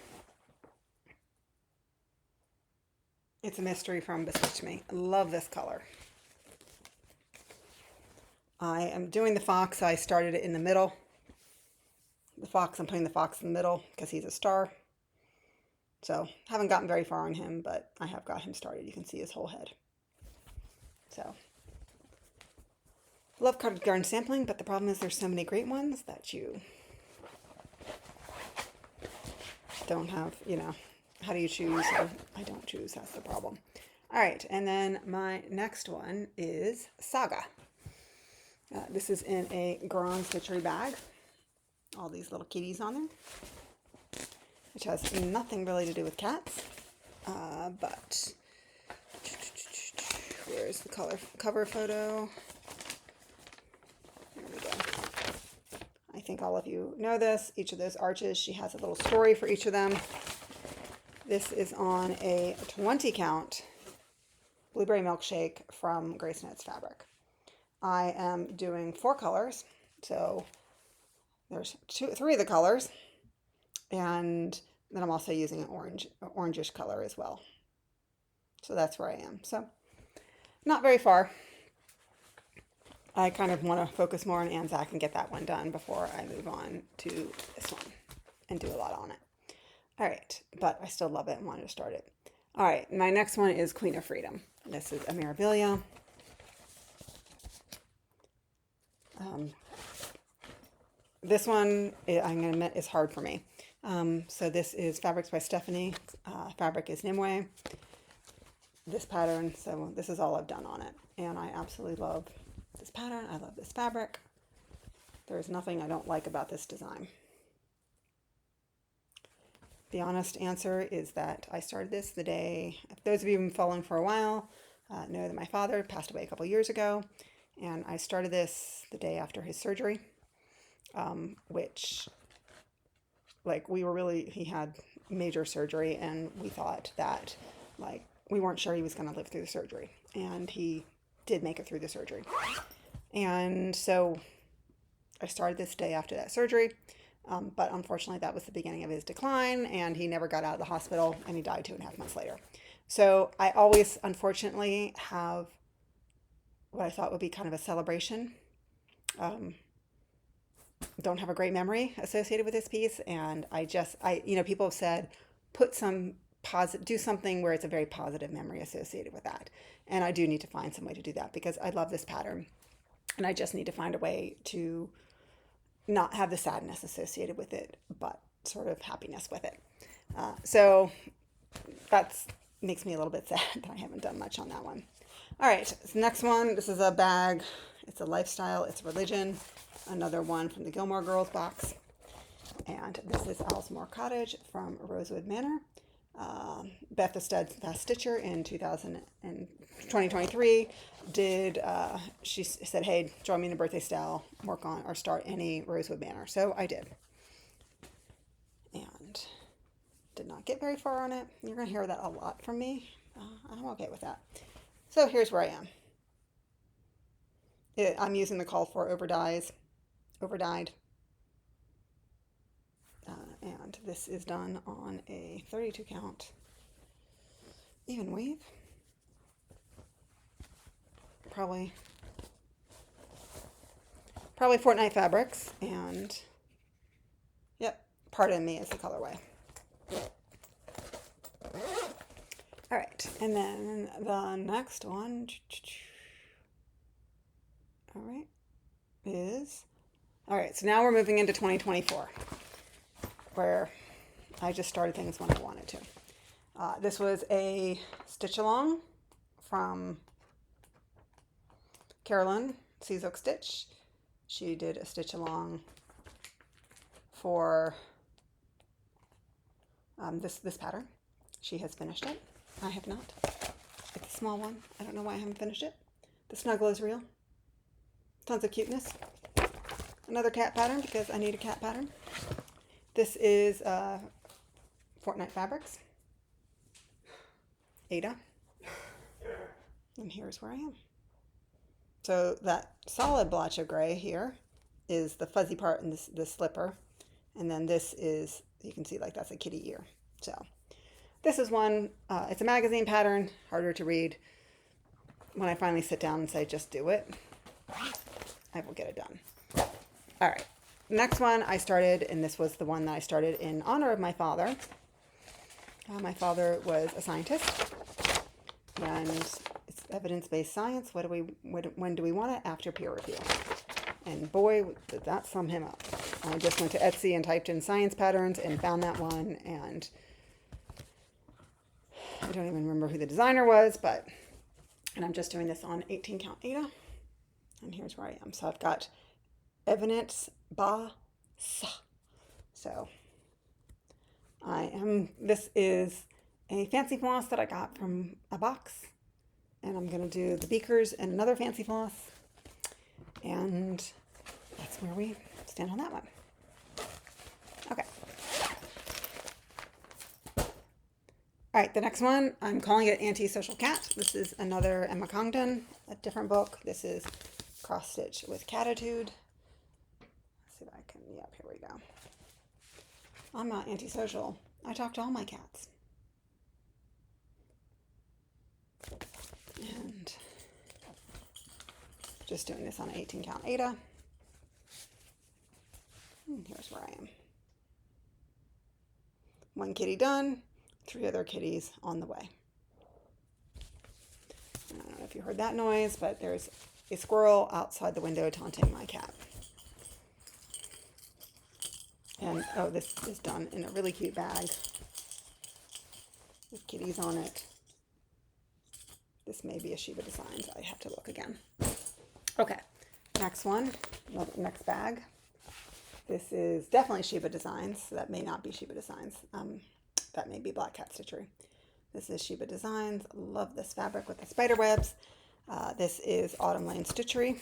It's a mystery from Beswitch Me. I love this color. I am doing the fox. I started it in the middle. The fox, I'm putting the fox in the middle because he's a star. So haven't gotten very far on him, but I have got him started. You can see his whole head. So love colored garden sampling, but the problem is there's so many great ones that you don't have, how do you choose? I don't choose, that's the problem. All right, and then my next one is Saga. This is in a Garan Stitchery bag. All these little kitties on there, which has nothing really to do with cats, but where's the cover photo? There we go. I think all of you know this. Each of those arches, she has a little story for each of them. This is on a 20 count blueberry milkshake from Grace Knits fabric. I am doing 4 colors, so there's 3 of the colors, and then I'm also using an orangish color as well. So that's where I am. So not very far. I kind of want to focus more on Anzac and get that one done before I move on to this one and do a lot on it. All right, but I still love it and wanted to start it. All right, my next one is Queen of Freedom. This is a Mirabilia. This one, I'm going to admit, is hard for me. So this is Fabrics by Stephanie. Fabric is Nimue. This pattern, so this is all I've done on it. And I absolutely love this pattern. I love this fabric. There's nothing I don't like about this design. The honest answer is that I started this the day, if those of you who've been following for a while know that my father passed away a couple years ago, and I started this the day after his surgery, which, he had major surgery, and we thought that, we weren't sure he was going to live through the surgery, and he did make it through the surgery. And so I started this day after that surgery. But unfortunately, that was the beginning of his decline, and he never got out of the hospital, and he died 2.5 months later. So I always, unfortunately, have what I thought would be kind of a celebration. Don't have a great memory associated with this piece, and people have said, do something where it's a very positive memory associated with that. And I do need to find some way to do that because I love this pattern, and I just need to find a way to not have the sadness associated with it, but sort of happiness with it. So that makes me a little bit sad that I haven't done much on that one. All right, so next one, this is a bag. It's a lifestyle, it's religion. another one from the Gilmore Girls box. And this is Ellesmore Cottage from Rosewood Manor. Beth the Steadfast Stitcher in 2023 did, she said, hey, join me in a birthday style, work on or start any Rosewood Manor. So I did. And did not get very far on it. You're going to hear that a lot from me. I'm okay with that. So here's where I am. I'm using the call for overdyed. And this is done on a 32 count even weave. Probably Fortnite Fabrics, and yep, Pardon Me is the colorway. All right, and then the next one, all right, so now we're moving into 2024, where I just started things when I wanted to. This was a stitch along from Carolyn Seasook Stitch. She did a stitch along for this pattern. She has finished it. I have not. It's a small one. I don't know why I haven't finished it. The snuggle is real. Tons of cuteness. Another cat pattern because I need a cat pattern. This is Fortnite Fabrics. Ada. And here's where I am. So that solid blotch of gray here is the fuzzy part in this slipper. And then this is, you can see like that's a kitty ear. So this is one, it's a magazine pattern, harder to read. When I finally sit down and say, just do it, I will get it done. All right, next one I started, and this was the one that I started in honor of my father. My father was a scientist, and it's evidence-based science. When do we want it? After peer review. And boy, did that sum him up. I just went to Etsy and typed in science patterns and found that one, and I don't even remember who the designer was, and I'm just doing this on 18 count Ada, and here's where I am. So I've got evidence ba sa. So this is a fancy floss that I got from a box, and I'm going to do the beakers and another fancy floss, and that's where we stand on that one. Okay. All right, the next one, I'm calling it Anti-Social Cat. This is another Emma Congdon, a different book. This is Cross Stitch with Catitude. Let's see if I can, yep, here we go. I'm not antisocial. I talk to all my cats. And just doing this on 18 count Ada. And here's where I am. One kitty done, 3 other kitties on the way. I don't know if you heard that noise, but there's a squirrel outside the window taunting my cat. And oh, this is done in a really cute bag with kitties on it. This may be a Shiba Designs. I have to look again. Okay, next one, next bag. This is definitely Shiba Designs. So that may not be Shiba Designs. That may be Black Cat Stitchery. This is Shiba Designs. Love this fabric with the spider webs. This is Autumn Lane Stitchery.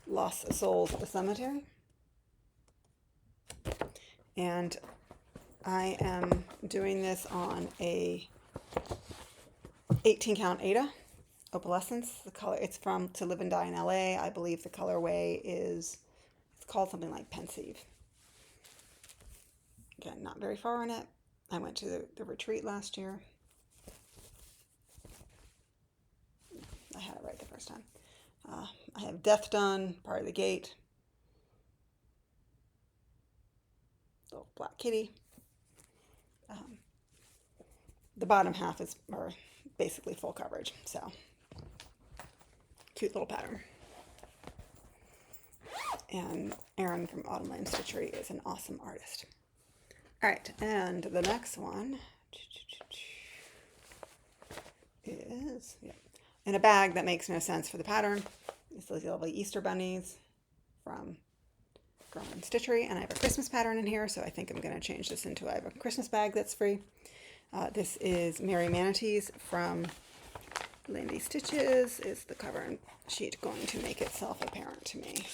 Lost Souls at the Cemetery. And I am doing this on a 18 count Ada Opalescence. The color, it's from To Live and Die in LA. I believe the colorway is, it's called something like Pensive. Again, not very far on it. I went to the retreat last year. I had it right the first time. I have Death done, part of the gate. Little black kitty. The bottom half is basically full coverage, so cute little pattern. And Erin from Autumn Lane Stitchery is an awesome artist. All right, and the next one is in a bag that makes no sense for the pattern. These lovely Easter bunnies from Growing Stitchery, and I have a Christmas pattern in here, so I think I'm going to change this into, I have a Christmas bag that's free. This is Merry Manatees from Lindy Stitches. Is the cover sheet going to make itself apparent to me?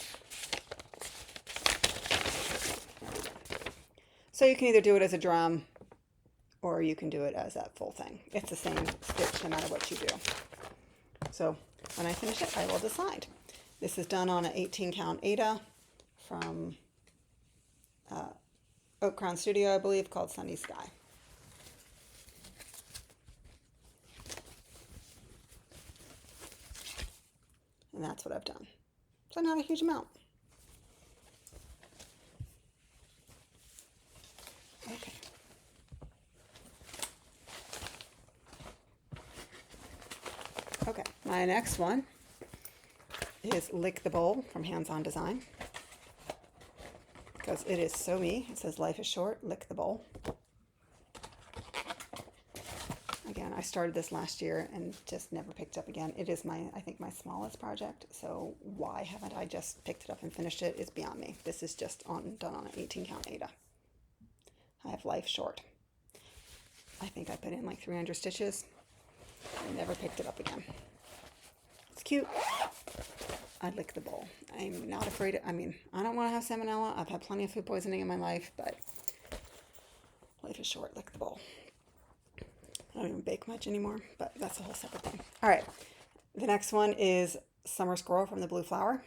So you can either do it as a drum or you can do it as that full thing. It's the same stitch no matter what you do. So when I finish it, I will decide. This is done on an 18 count Aida from Oak Crown Studio, I believe, called Sunny Sky. And that's what I've done. So not a huge amount. Okay. Okay, my next one is Lick the Bowl from Hands On Design. Because it is so me. It says life is short, lick the bowl. Again, I started this last year and just never picked up again. It is I think my smallest project, so why haven't I just picked it up and finished it is beyond me. This is just done on an 18 count Aida. I have life short. I think I put in like 300 stitches. I never picked it up again. It's cute. I lick the bowl. I'm not afraid I don't want to have salmonella. I've had plenty of food poisoning in my life, but life is short, lick the bowl. I don't even bake much anymore, but that's a whole separate thing. All right, the next one is Summer Squirrel from the Blue Flower.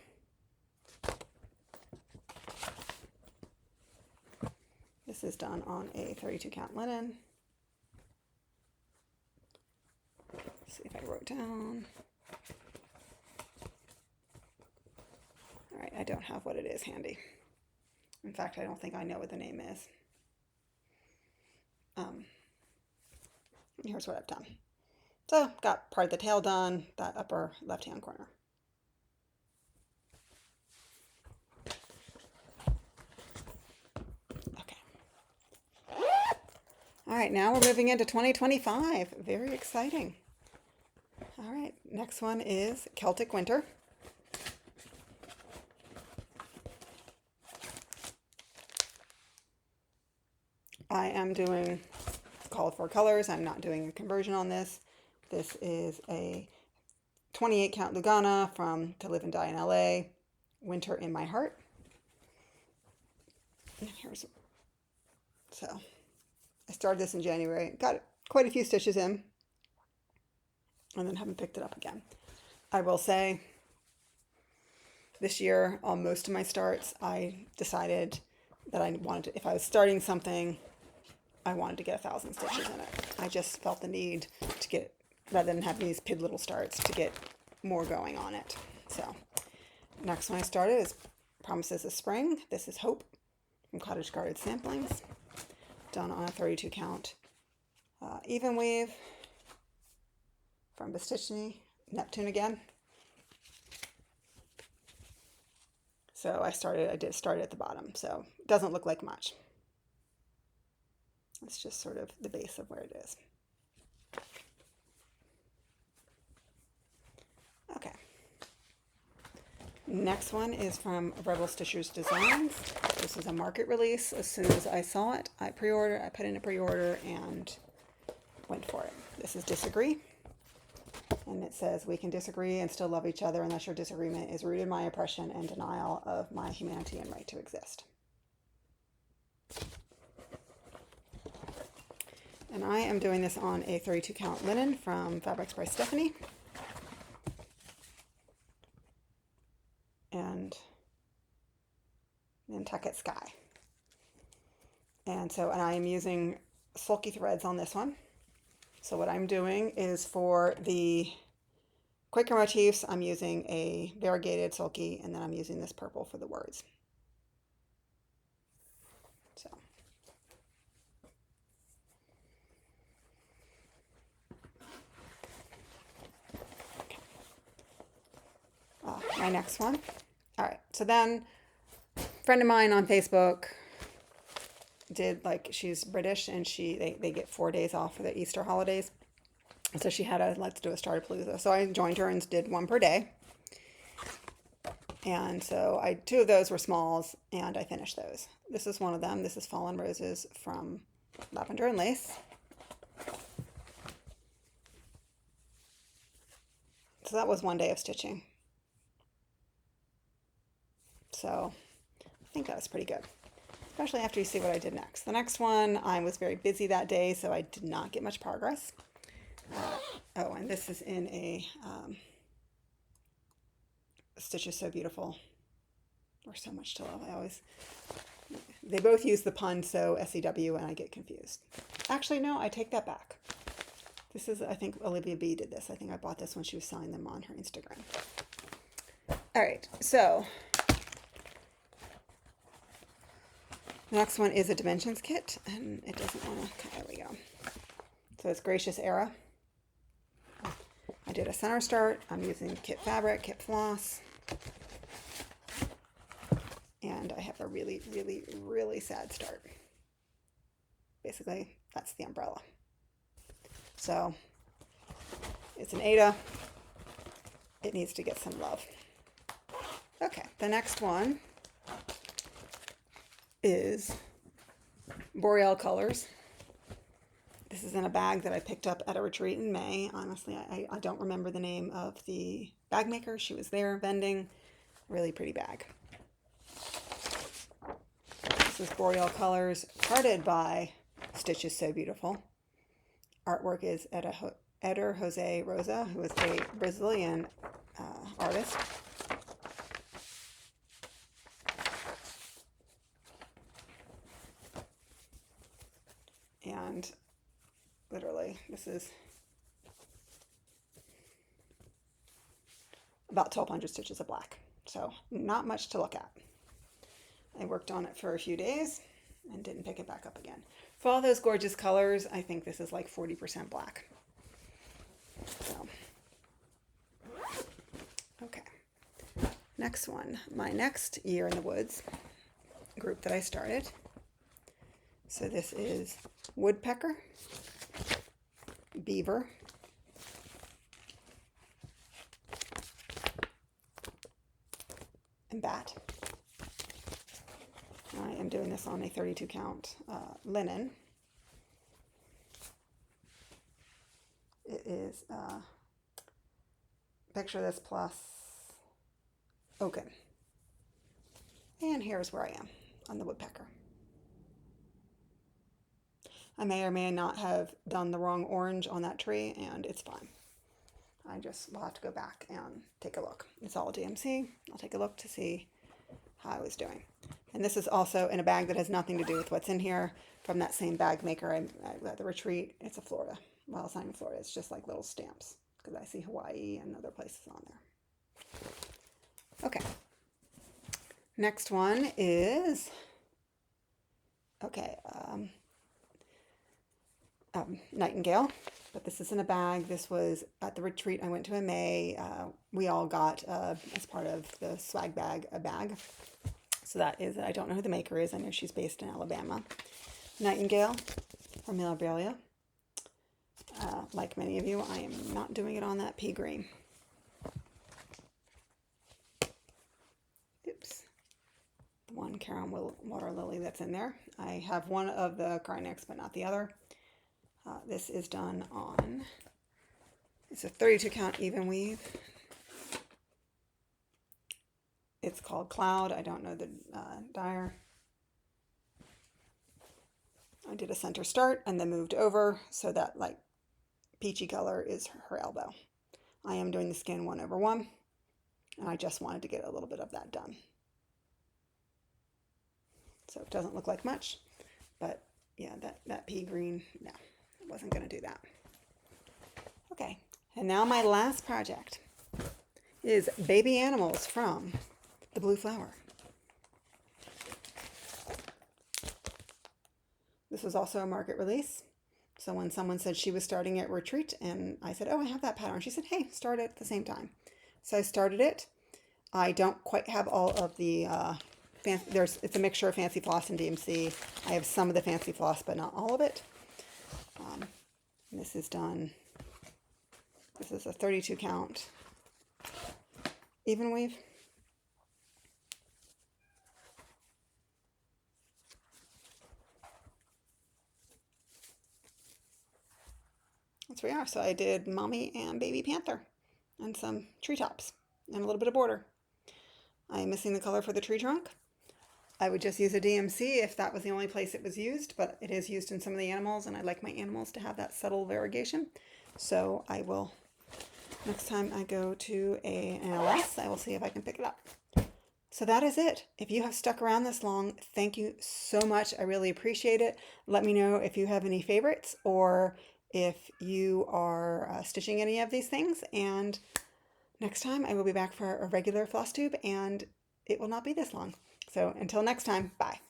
This is done on a 32 count linen. Let's see if I wrote down. All right, I don't have what it is handy. In fact, I don't think I know what the name is. Here's what I've done. So, got part of the tail done, that upper left-hand corner. Okay. All right, now we're moving into 2025. Very exciting. All right, next one is Celtic Winter. I am doing called for colors. I'm not doing a conversion on this. This is a 28 count Lugana from To Live and Die in LA, Winter in My Heart. And so I started this in January, got quite a few stitches in, and then haven't picked it up again. I will say this year on most of my starts, I decided that I wanted to, if I was starting something, I wanted to get 1,000 stitches in it. I just felt the need to get, rather than have these little starts, to get more going on it. So next one I started is Promises of Spring. This is Hope from Cottage Garden Samplings, done on a 32 count even weave from Bestitchny, Neptune again. So I did start at the bottom, so it doesn't look like much. It's just sort of the base of where it is. Okay. Next one is from Rebel Stitchers Designs. This is a market release. As soon as I saw it, I put in a pre-order and went for it. This is Disagree. And it says, we can disagree and still love each other unless your disagreement is rooted in my oppression and denial of my humanity and right to exist. And I am doing this on a 32 count linen from Fabrics by Stephanie. And Nantucket Sky. And I am using sulky threads on this one. So what I'm doing is for the Quaker motifs, I'm using a variegated sulky, and then I'm using this purple for the words. So. Okay. My next one. All right, so then a friend of mine on Facebook did, like, she's British, and they get 4 days off for the Easter holidays. And so she had let's do a Startapalooza. So I joined her and did one per day. And so two of those were smalls, and I finished those. This is one of them. This is Fallen Roses from Lavender and Lace. So that was one day of stitching. So I think that was pretty good, especially after you see what I did next. The next one, I was very busy that day, so I did not get much progress. Oh, and this is in a Stitch is So Beautiful, or So Much to Love. They both use the pun so SEW, and I get confused. Actually, no, I take that back. This is, I think Olivia B did this. I think I bought this when she was selling them on her Instagram. All right, so the next one is a dimensions kit, and it doesn't want to, there we go. So it's Gracious Era. I did a center start. I'm using kit fabric, kit floss. And I have a really, really, really sad start. Basically, that's the umbrella. So it's an Ada. It needs to get some love. Okay, the next one is Boreal Colors. This is in a bag that I picked up at a retreat in May. Honestly, I don't remember the name of the bag maker. She was there vending. Really pretty bag. This is Boreal Colors, charted by Stitch is So Beautiful. Artwork is Eder Jose Rosa, who is a Brazilian artist. And literally, this is about 1,200 stitches of black. So not much to look at. I worked on it for a few days and didn't pick it back up again. For all those gorgeous colors, I think this is like 40% black. So, okay. Next one, my next Year in the Woods group that I started. So this is Woodpecker, Beaver, and Bat. I am doing this on a 32 count linen. It is picture this plus oaken. And here's where I am on the woodpecker. I may or may not have done the wrong orange on that tree, and it's fine. I just will have to go back and take a look. It's all DMC. I'll take a look to see how I was doing. And this is also in a bag that has nothing to do with what's in here, from that same bag maker at the retreat. It's a Florida. Well, it's not in Florida. It's just like little stamps, because I see Hawaii and other places on there. Okay. Next one is, okay, Nightingale, but this is in a bag. This was at the retreat I went to in May. We all got, as part of the swag bag, a bag. So that is, I don't know who the maker is. I know she's based in Alabama. Nightingale from Milabrelia. Like many of you, I am not doing it on that pea green. Oops. The one Caron Water Lily that's in there. I have one of the Carnex, but not the other. This is done on, it's a 32 count even weave. It's called Cloud. I don't know the dyer. I did a center start and then moved over so that like peachy color is her elbow. I am doing the skin 1/1, and I just wanted to get a little bit of that done. So it doesn't look like much, but yeah, that pea green, no, I wasn't going to do that. Okay, and now my last project is Baby Animals from the Blue Flower. This was also a market release. So when someone said she was starting at retreat, and I said, oh, I have that pattern, she said, hey, start it at the same time. So I started it. I don't quite have all of the it's a mixture of Fancy Floss and DMC. I have some of the Fancy Floss, but not all of it. This is done. This is a 32 count even weave. that's where we are. So I did mommy and baby panther and some treetops and a little bit of border. I'm missing the color for the tree trunk. I would just use a DMC if that was the only place it was used, but it is used in some of the animals, and I like my animals to have that subtle variegation. So I will, next time I go to an LS, I will see if I can pick it up. So that is it. If you have stuck around this long, thank you so much. I really appreciate it. Let me know if you have any favorites or if you are stitching any of these things. And next time I will be back for a regular floss tube, and it will not be this long. So until next time, bye.